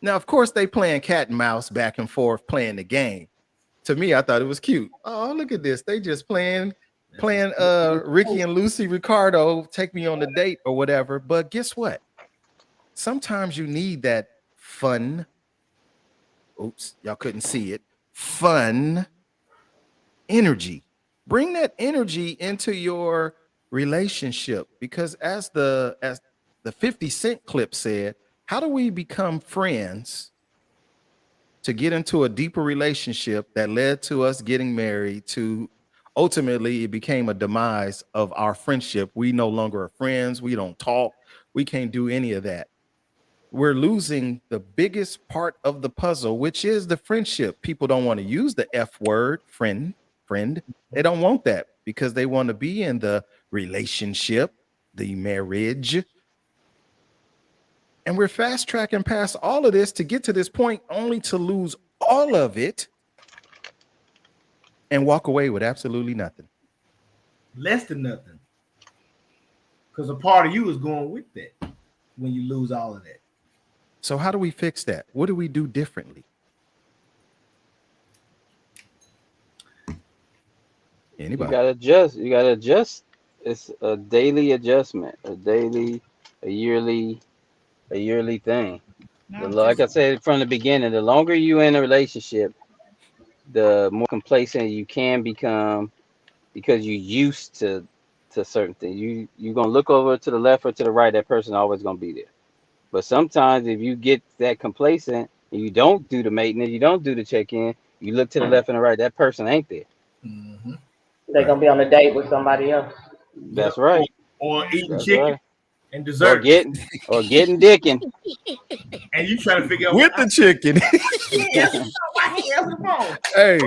Now, of course, they playing cat and mouse back and forth, playing the game. To me, I thought it was cute. Oh, look at this. They just playing Ricky and Lucy Ricardo, take me on a date or whatever. But guess what? Sometimes you need that fun. Oops, y'all couldn't see it. Fun energy. Bring that energy into your relationship because as the 50 Cent clip said, how do we become friends to get into a deeper relationship that led to us getting married, to ultimately it became a demise of our friendship? We no longer are friends. We don't talk. We can't do any of that. We're losing the biggest part of the puzzle, which is the friendship. People don't want to use the F word, friend. They don't want that because they want to be in the relationship, the marriage. And we're fast tracking past all of this to get to this point, only to lose all of it and walk away with absolutely nothing. Less than nothing. Because a part of you is going with that when you lose all of that. So how do we fix that? What do we do differently? Anybody? You gotta adjust. You gotta adjust. It's a daily adjustment, a yearly thing. No, Like I said from the beginning, the longer you in a relationship, the more complacent you can become because you're used to certain things. You're gonna look over to the left or to the right, that person always gonna be there. But sometimes if you get that complacent and you don't do the maintenance, you don't do the check-in, you look to the left and the right, that person ain't there. Mm-hmm. They're gonna be on a date with somebody else. That's right. Or eating That's chicken right. and Or dessert. getting dicking. And you trying to figure out With the chicken. Hey,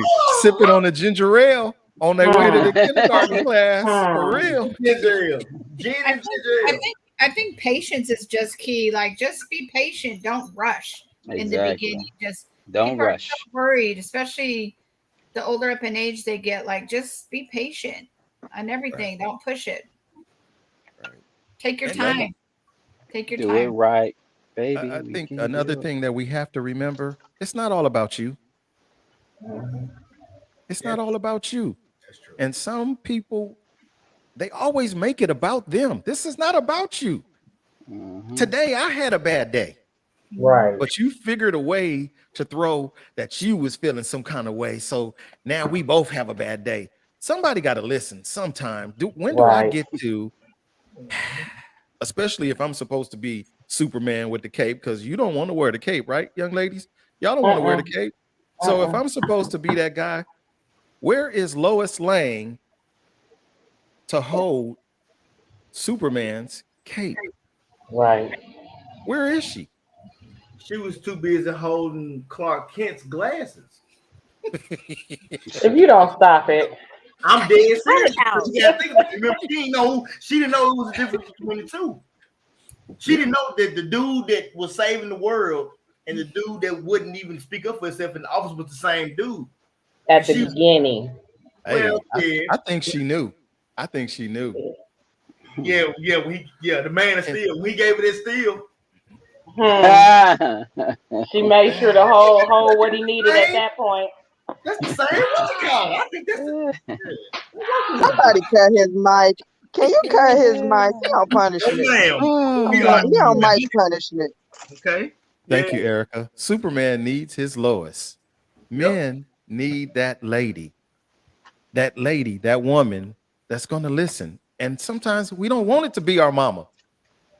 sipping on the ginger ale on their way to the kindergarten class. For real. Ginger ale. Gin and ginger ale. I think patience is just key. Like, just be patient. Don't rush in the Exactly. beginning. Just Don't people are rush. so worried, especially the older up in age they get. Like, just be patient on everything. Don't push it. Right. Take your And time. Take your Do it time. right, baby. I We think can another do it. thing that we have to remember, it's not all about you. It's not all about you. That's true. And some people, they always make it about them. This is not about you. Mhm. Today I had a bad day, Right. but you figured a way to throw that you was feeling some kind of way. So now we both have a bad day. Somebody got to listen sometime. When do I Right. get to, especially if I'm supposed to be Superman with the cape, because you don't want to wear the cape, right, young ladies? Y'all don't want to wear the cape. So if I'm supposed to be that guy, where is Lois Lane to hold Superman's cape? Right. Where is she? She was too busy holding Clark Kent's glasses. If you don't stop it, I'm dead serious. Out. You gotta think about it. Remember, she didn't know it was a difference between the two. She didn't know that the dude that was saving the world and the dude that wouldn't even speak up for himself in the office was the same dude. at the She- beginning. Hey, Well, yeah, I think she knew. I think she knew. yeah, the man of steel. When he gave it his steel. She made sure to hold what he needed at that point. That's the same. What's it called? I think that's the. Somebody cut his mic. Can you cut his mic? He on punishment. Ma'am. He on mic punishment. Okay. Thank Yeah. you, Erica. Superman needs his Lois. Men need that lady, that woman that's going to listen. And sometimes we don't want it to be our mama.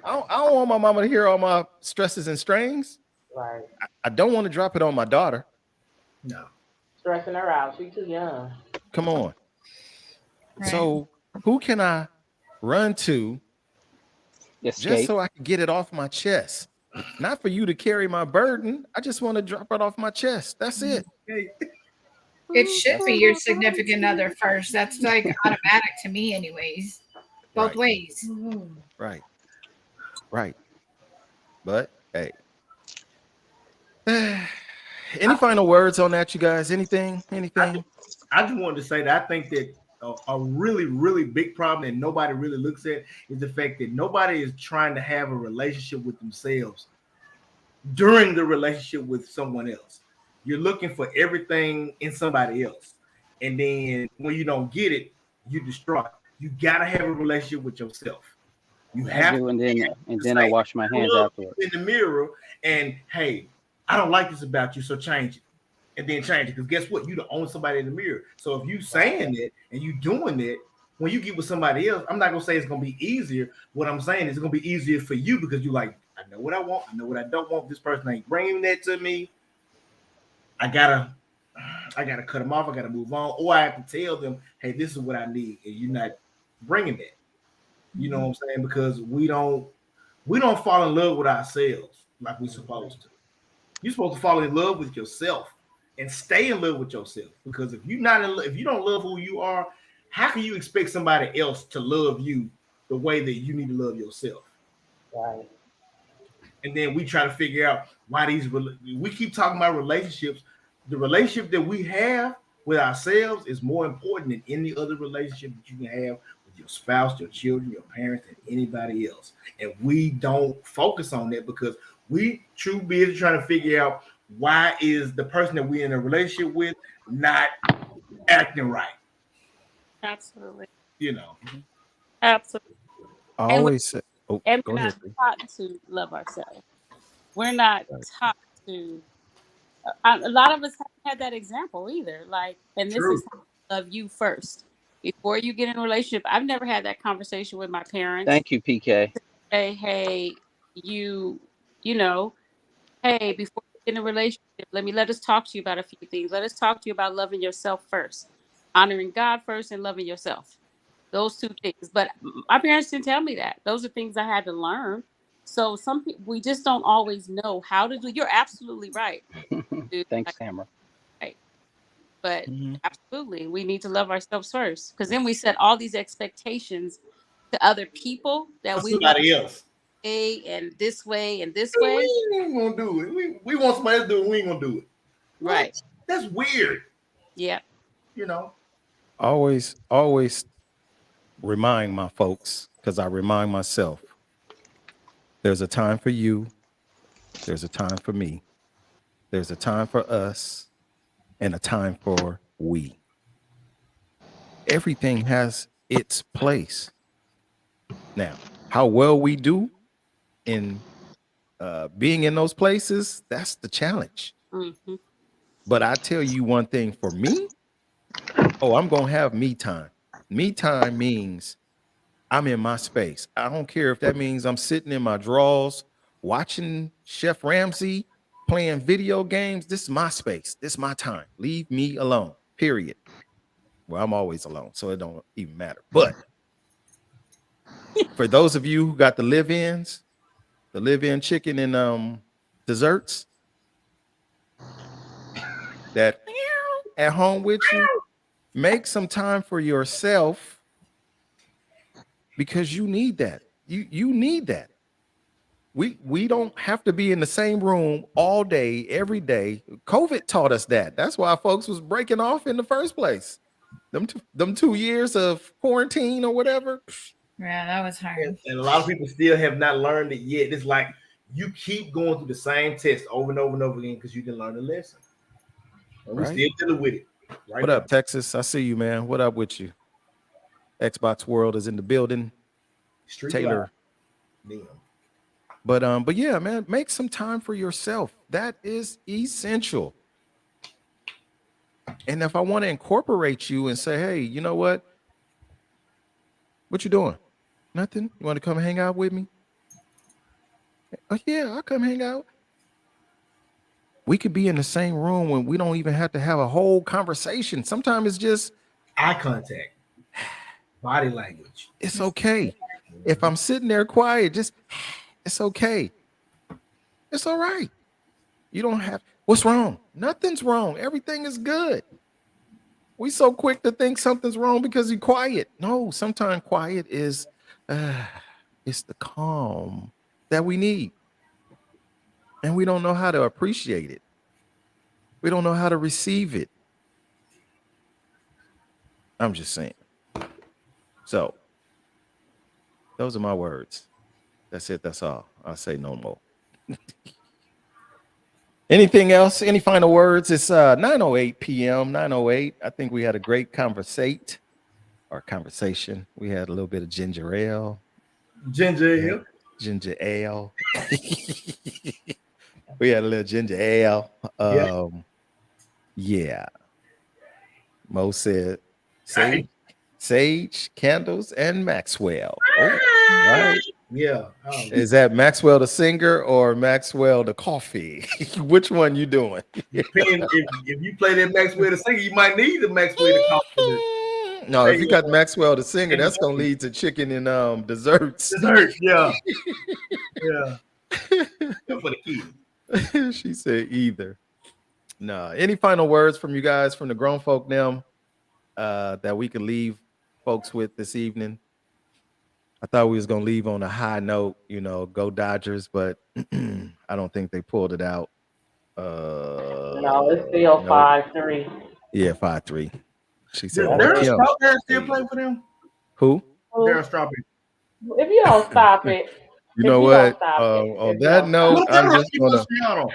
I don't want my mama to hear all my stresses and strains. Right. I don't want to drop it on my daughter. No. Stressing her out. She's too young. Come on. Right. So who can I run to just Escape. so I can get it off my chest? Not for you to carry my burden. I just want to drop it off my chest. That's it. It should be your significant other first. That's like automatic to me, anyways. Both Right. ways. Right. Right. But hey. Any final words on that, you guys? Anything? I just wanted to say that I think that a really, really big problem that nobody really looks at is the fact that nobody is trying to have a relationship with themselves during the relationship with someone else. You're looking for everything in somebody else. And then when you don't get it, you destroy it. You got to have a relationship with yourself. You I have do, to and then I wash my hands look afterwards. in the mirror and, hey, I don't like this about you, so change it. And then change it. Because guess what? You the only somebody in the mirror. So if you saying it and you doing it, when you get with somebody else, I'm not gonna say it's gonna be easier. What I'm saying is it's gonna be easier for you because you like, I know what I want, I know what I don't want. This person ain't bringing that to me. I gotta cut them off. I gotta move on, or I have to tell them, hey, this is what I need, and you're not bringing that. You know what I'm saying? Because we don't fall in love with ourselves like we're supposed to. You're supposed to fall in love with yourself and stay in love with yourself. Because if you're not in love, if you don't love who you are, how can you expect somebody else to love you the way that you need to love yourself? Right. and then we try to figure out why we keep talking about relationships. The relationship that we have with ourselves is more important than any other relationship that you can have with your spouse, your children, your parents, and anybody else. And we don't focus on that because we too busy trying to figure out why is the person that we're in a relationship with not acting right. Absolutely. You know. Absolutely. I And always say, oh, we're go ahead. not taught to love ourselves. We're not Right. taught to. A lot of us haven't had that example either. Like, and this True. is how I love you first before you get in a relationship. I've never had that conversation with my parents. Thank you, PK. Say, hey, you know, hey, before you get in a relationship, let us talk to you about a few things. Let us talk to you about loving yourself first, honoring God first, and loving yourself. Those two things. But my parents didn't tell me that. Those are things I had to learn. So some people, we just don't always know how to do. You're absolutely right. Dude. Thanks, Hammer. Right. But Mhm. absolutely, we need to love ourselves first, because then we set all these expectations to other people that For we want somebody else. and this way and this We way. ain't gonna do it. We want somebody else to do it. We ain't gonna do it. Right. What? That's weird. Yeah. You know. Always remind my folks, because I remind myself, there's a time for you, there's a time for me, there's a time for us, and a time for we. Everything has its place. Now, how well we do in being in those places, that's the challenge. Mm-hmm. But I tell you one thing for me, I'm going to have me time. Me time means I'm in my space. I don't care if that means I'm sitting in my drawers watching Chef Ramsay playing video games. This is my space. This is my time. Leave me alone. Period. Well, I'm always alone, so it don't even matter. But for those of you who got the live-in chicken and desserts that at home with you, make some time for yourself because you need that. You need that. We don't have to be in the same room all day, every day. COVID taught us that. That's why folks was breaking off in the first place. Them 2 years of quarantine or whatever. Yeah, that was hard. And a lot of people still have not learned it yet. It's like you keep going through the same test over and over and over again because you didn't learn the lesson. And we Right. still dealing with it. Right What now. up, Texas? I see you, man. What up with you? Xbox World is in the building. Street Taylor. Life. But yeah, man, make some time for yourself. That is essential. And if I want to incorporate you and say, hey, you know what? What you doing? Nothing. You want to come hang out with me? Oh, yeah, I'll come hang out. We could be in the same room when we don't even have to have a whole conversation. Sometimes it's just eye contact, body language. It's okay. If I'm sitting there quiet, it's okay. It's all right. You don't have, what's wrong? Nothing's wrong. Everything is good. We so quick to think something's wrong because you're quiet. No, sometimes quiet is, it's the calm that we need. And we don't know how to appreciate it. We don't know how to receive it. I'm just saying. So, those are my words. That's it. That's all. I'll say no more. Anything else? Any final words? It's 9:08 p.m. 9:08. I think we had a great conversation. We had a little bit of ginger ale. Ginger ale. Ginger ale. We had a little ginger ale. Yeah. Mo said sage, candles, and Maxwell. Oh, right. Yeah. Is that Maxwell the singer or Maxwell the coffee? Which one you doing? Depending if you play that Maxwell the singer, you might need the Maxwell the coffee. No, if you got Maxwell the singer, that's gonna lead to chicken and desserts. Dessert, yeah. Yeah. Good for the kids. She said either. No. Any final words from you guys from the grown folk now that we can leave folks with this evening? I thought we was gonna leave on a high note, you know, go Dodgers, but I don't think they pulled it out. No, it's still Nope. 5-3. Yeah, 5-3. She said, That's "Oh, Daryl it. Kim." Strawberry still Hey, playing for them? who? Who? Daryl Strawberry. If you don't stop it, You if know you don't what? stop it, On if you that don't stop note, Who's it. I'm that just Rocky gonna. Marciano?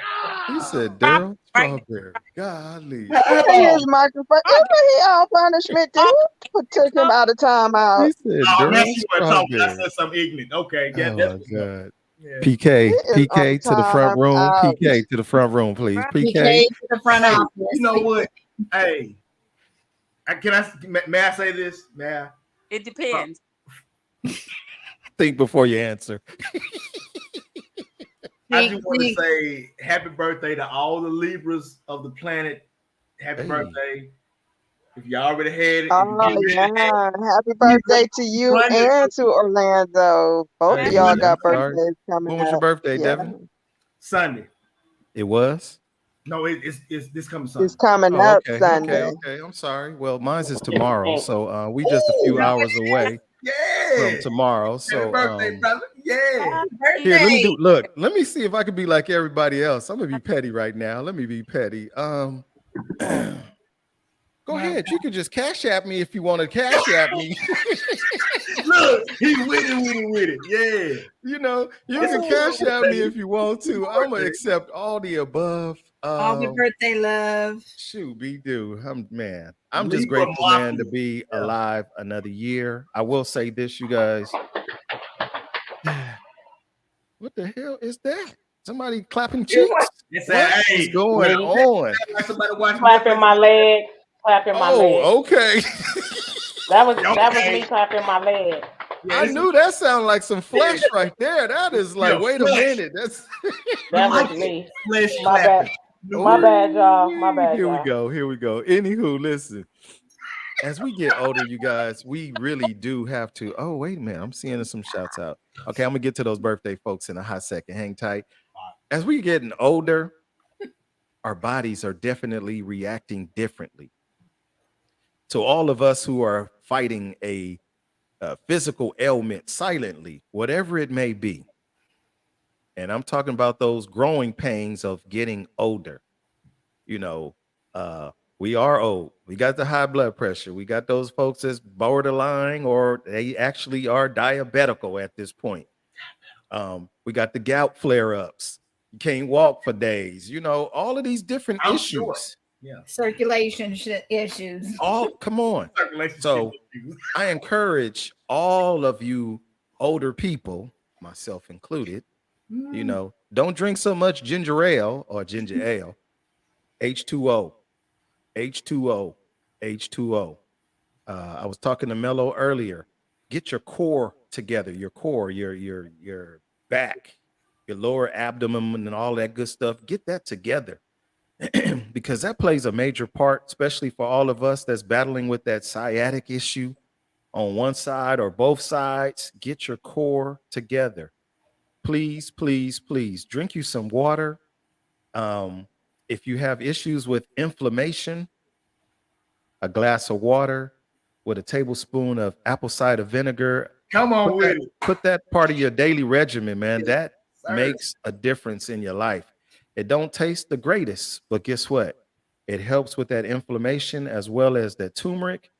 He said Rob, Daryl right? Strawberry. Golly. Hey, Oh, his microphone. That's what he on punishment Oh, too. Took him out of timeout. He said oh, now Daryl she was talking. I Strawberry. said something ignorant. Okay, yeah, Oh that's my what's up. God. Yeah. He is on PK to the front room. timeout. PK to the front room, please. Right. He PK. came to the front Hey, office. you know what? Hey, may I say this? May I? It depends. Think before you answer. I just want to Think. say happy birthday to all the Libras of the planet. Happy Hey. birthday. If you already had it, if you Oh didn't yeah. have it, Happy birthday to you run it. and to Orlando. Both Hey, of y'all I'm got sorry. birthdays coming When was your up. birthday, Yeah. Devin? Sunday. It was? No, it's this coming Sunday. It's coming Oh, up okay. Sunday. Okay. I'm sorry. Well, mine's is tomorrow. Pink. So we just a Oh, few hours away from yeah. tomorrow. Happy So birthday, brother. Yeah. here, let me Birthday. look. Let me see if I can be like everybody else. I'm gonna be petty right now. Let me be petty. Go ahead. You can just cash at me if you want to cash at me. Look, he with it. Yeah. You know, you It's can a cash good at me birthday. if you want to. I'm gonna accept all the above. All the birthday love. Shoot, be do. I'm just Libra grateful, man, to Mafia. be Yeah. alive another year. I will say this, you guys. What the hell is that? Somebody clapping cheeks? It's What a is hey. going Me. on? Like somebody watching Clapping Netflix. my legs. Clapping my legs. Oh, okay. That was Okay. me clapping my legs. Yeah, I it's knew that sounded like some flesh right there. That is like, Yeah, wait a flesh. minute. That's That like was it. me. Flesh My clapping. bad. My bad, y'all. My bad, Here we y'all. go. Here we go. Anywho, listen. As we get older, you guys, we really do have to. Oh, wait a minute. I'm seeing some shouts out. Okay, I'm gonna get to those birthday folks in a hot second. Hang tight. As we getting older, our bodies are definitely reacting differently. To all of us who are fighting a physical ailment silently, whatever it may be, and I'm talking about those growing pains of getting older. You know, we are old. We got the high blood pressure. We got those folks that's borderline or they actually are diabetical at this point. We got the gout flare-ups. You can't walk for days. You know, all of these different I'm issues. sure. Yeah. Circulation issues. All come on. Circulation So issues. I encourage all of you older people, myself included, you know, don't drink so much ginger ale or ginger ale. H2O, H2O, H2O. I was talking to Mello earlier. Get your core together, your core, your back, your lower abdomen, and all that good stuff. Get that together because that plays a major part, especially for all of us that's battling with that sciatic issue on one side or both sides. Get your core together. Please, please, please drink you some water. If you have issues with inflammation, a glass of water with a tablespoon of apple cider vinegar. Come on with it. Put that part of your daily regimen, man. That Sir. makes a difference in your life. It don't taste the greatest, but guess what? It helps with that inflammation as well as that turmeric.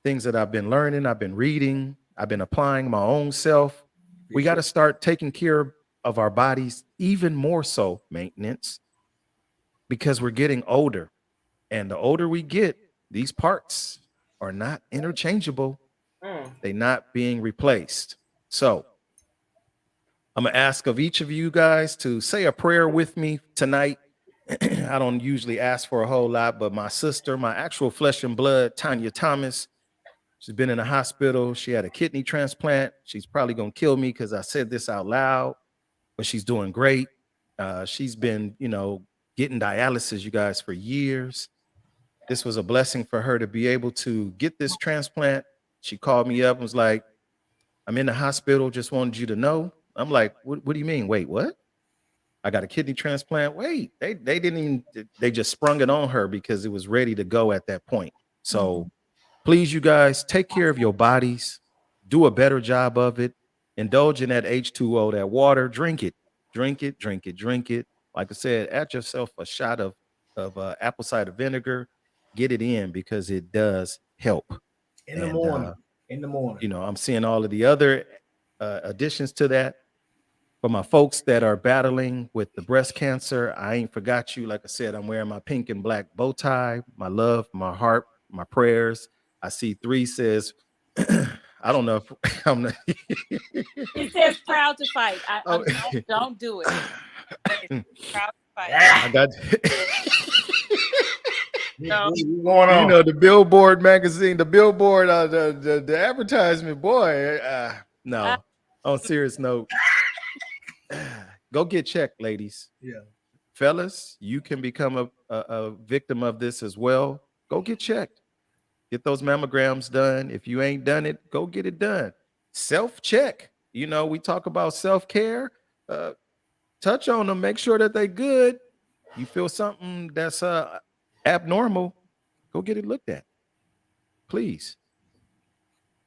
Things that I've been learning, I've been reading, I've been applying my own self. We got to start taking care of our bodies even more so, maintenance, because we're getting older. And the older we get, these parts are not interchangeable. They're not being replaced. So I'm going to ask of each of you guys to say a prayer with me tonight. I don't usually ask for a whole lot, but my sister, my actual flesh and blood, Tanya Thomas, she's been in the hospital. She had a kidney transplant. She's probably going to kill me because I said this out loud, but she's doing great. She's been, you know, getting dialysis, you guys, for years. This was a blessing for her to be able to get this transplant. She called me up and was like, I'm in the hospital, just wanted you to know. I'm like, what do you mean? Wait, what? I got a kidney transplant. Wait, they didn't even, they just sprung it on her because it was ready to go at that point. So please, you guys, take care of your bodies. do a better job of it. Indulge in that H2O, that water. Drink it, drink it, drink it, drink it. Like I said, add yourself a shot of apple cider vinegar. Get it in because it does help. In the morning. In the morning. You know, I'm seeing all of the other additions to that. For my folks that are battling with the breast cancer, I ain't forgot you. Like I said, I'm wearing my pink and black bow tie, my love, my heart, my prayers. I see 3 says, I don't know if I'm not. It says proud to fight. Don't do it. It's proud to fight. I got No. What's going on? you know, the Billboard magazine, the Billboard, the advertisement, boy. No, on serious note, go get checked, ladies. Yeah. Fellas, you can become a victim of this as well. Go get checked. Get those mammograms done. If you ain't done it, go get it done. Self-check. You know, we talk about self-care. Touch on them. Make sure that they good. You feel something that's abnormal, go get it looked at. Please.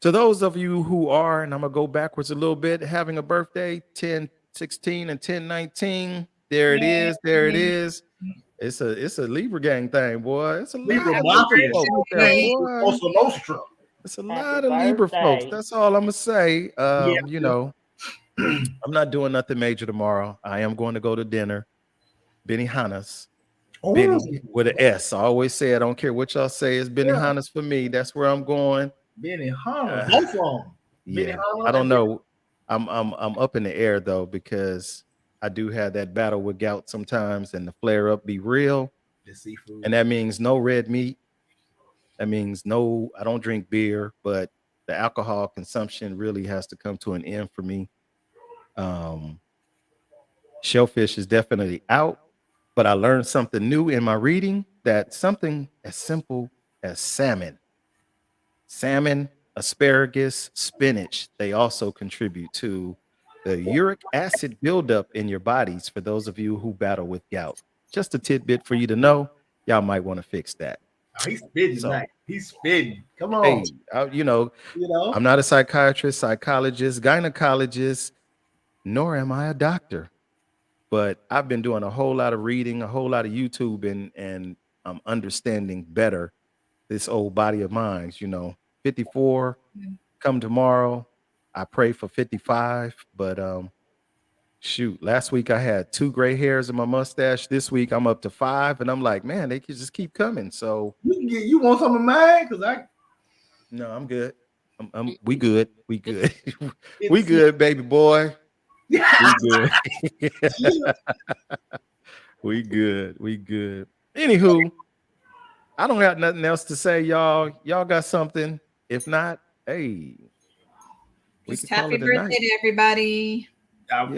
To those of you who are, and I'm going to go backwards a little bit, having a birthday, 10/16 and 10/19. There it is. There it is. It's a Libra gang thing, boy. It's a Libra lot of Libra Mafia. folks there, boy. Also Nostra. It's a lot of Libra folks. That's all I'm gonna say. You know, I'm not doing nothing major tomorrow. I am going to go to dinner. Benihana's. Benny with an S. I always say I don't care what y'all say. It's Benihana's for me. That's where I'm going. Benihana. Both of them. Yeah, Benihana I don't know. I'm up in the air though because I do have that battle with gout sometimes, and the flare up be real. The seafood. And that means no red meat. That means no. I don't drink beer, but the alcohol consumption really has to come to an end for me. Shellfish is definitely out, but I learned something new in my reading, that something as simple as salmon, asparagus, spinach, they also contribute to the uric acid buildup in your bodies for those of you who battle with gout. Just a tidbit for you to know. Y'all might want to fix that. Oh, he's spitting tonight. He's spitting. Come on. Hey, you know, I'm not a psychiatrist, psychologist, gynecologist, nor am I a doctor. But I've been doing a whole lot of reading, a whole lot of YouTube, and I'm understanding better this old body of mine. You know, 54, come tomorrow. I pray for 55, but shoot, last week I had 2 gray hairs in my mustache. This week I'm up to 5, and I'm like, man, they can just keep coming. So you want some of mine? No, I'm good. We good. We good. We good, baby boy. We good. We good. We good. Anywho, I don't got nothing else to say, y'all. Y'all got something? If not, hey, just happy birthday to everybody. That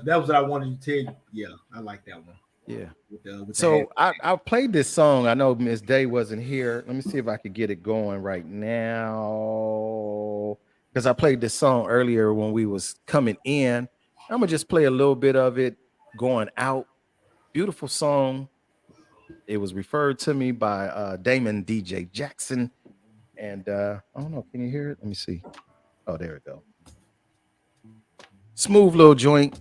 was what I wanted to tell you. Yeah, I like that one. Yeah. With so I played this song. I know Miss Day wasn't here. Let me see if I could get it going right now, because I played this song earlier when we was coming in. I'm gonna just play a little bit of it going out. Beautiful song. It was referred to me by Damon DJ Jackson, and I don't know. Can you hear it? Let me see. Oh, there we go. Smooth little joint.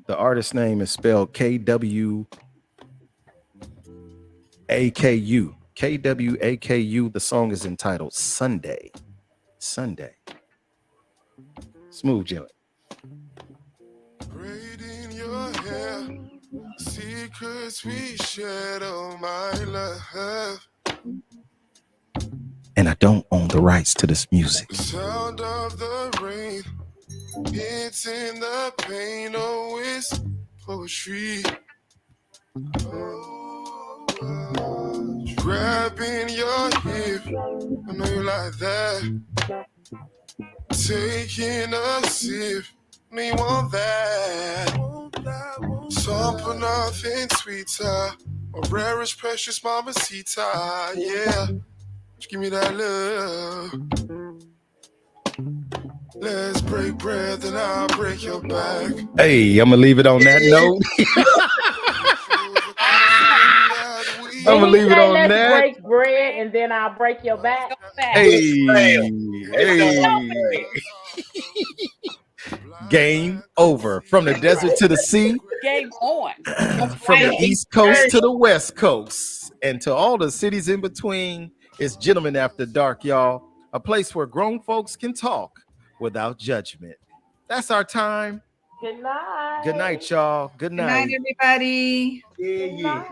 The artist name is spelled KWAKU. KWAKU. The song is entitled Sunday. Sunday. Smooth joint. Braiding your hair, secrets we shared, oh my love. And I don't own the rights to this music. The sound of the rain, it's in the pain, oh, it's poetry. Grabbing your hip, I know you like that. Taking a sip, me want that. Something nothing sweeter, my rarest precious mamacita, yeah. Just give me that love. Let's break bread, then I'll break your back. Hey, I'm gonna leave it on that note. I'm gonna he leave it say on let's that. break bread and then I'll break your back? Go back. Hey, Hey. game over. From the desert to the sea, Game on. from the Right. East Coast to the West Coast, and to all the cities in between. It's Gentlemen After Dark, y'all. A place where grown folks can talk without judgment. That's our time. Good night. Good night, y'all. Good Good night, night. everybody. Yeah, Good yeah. night.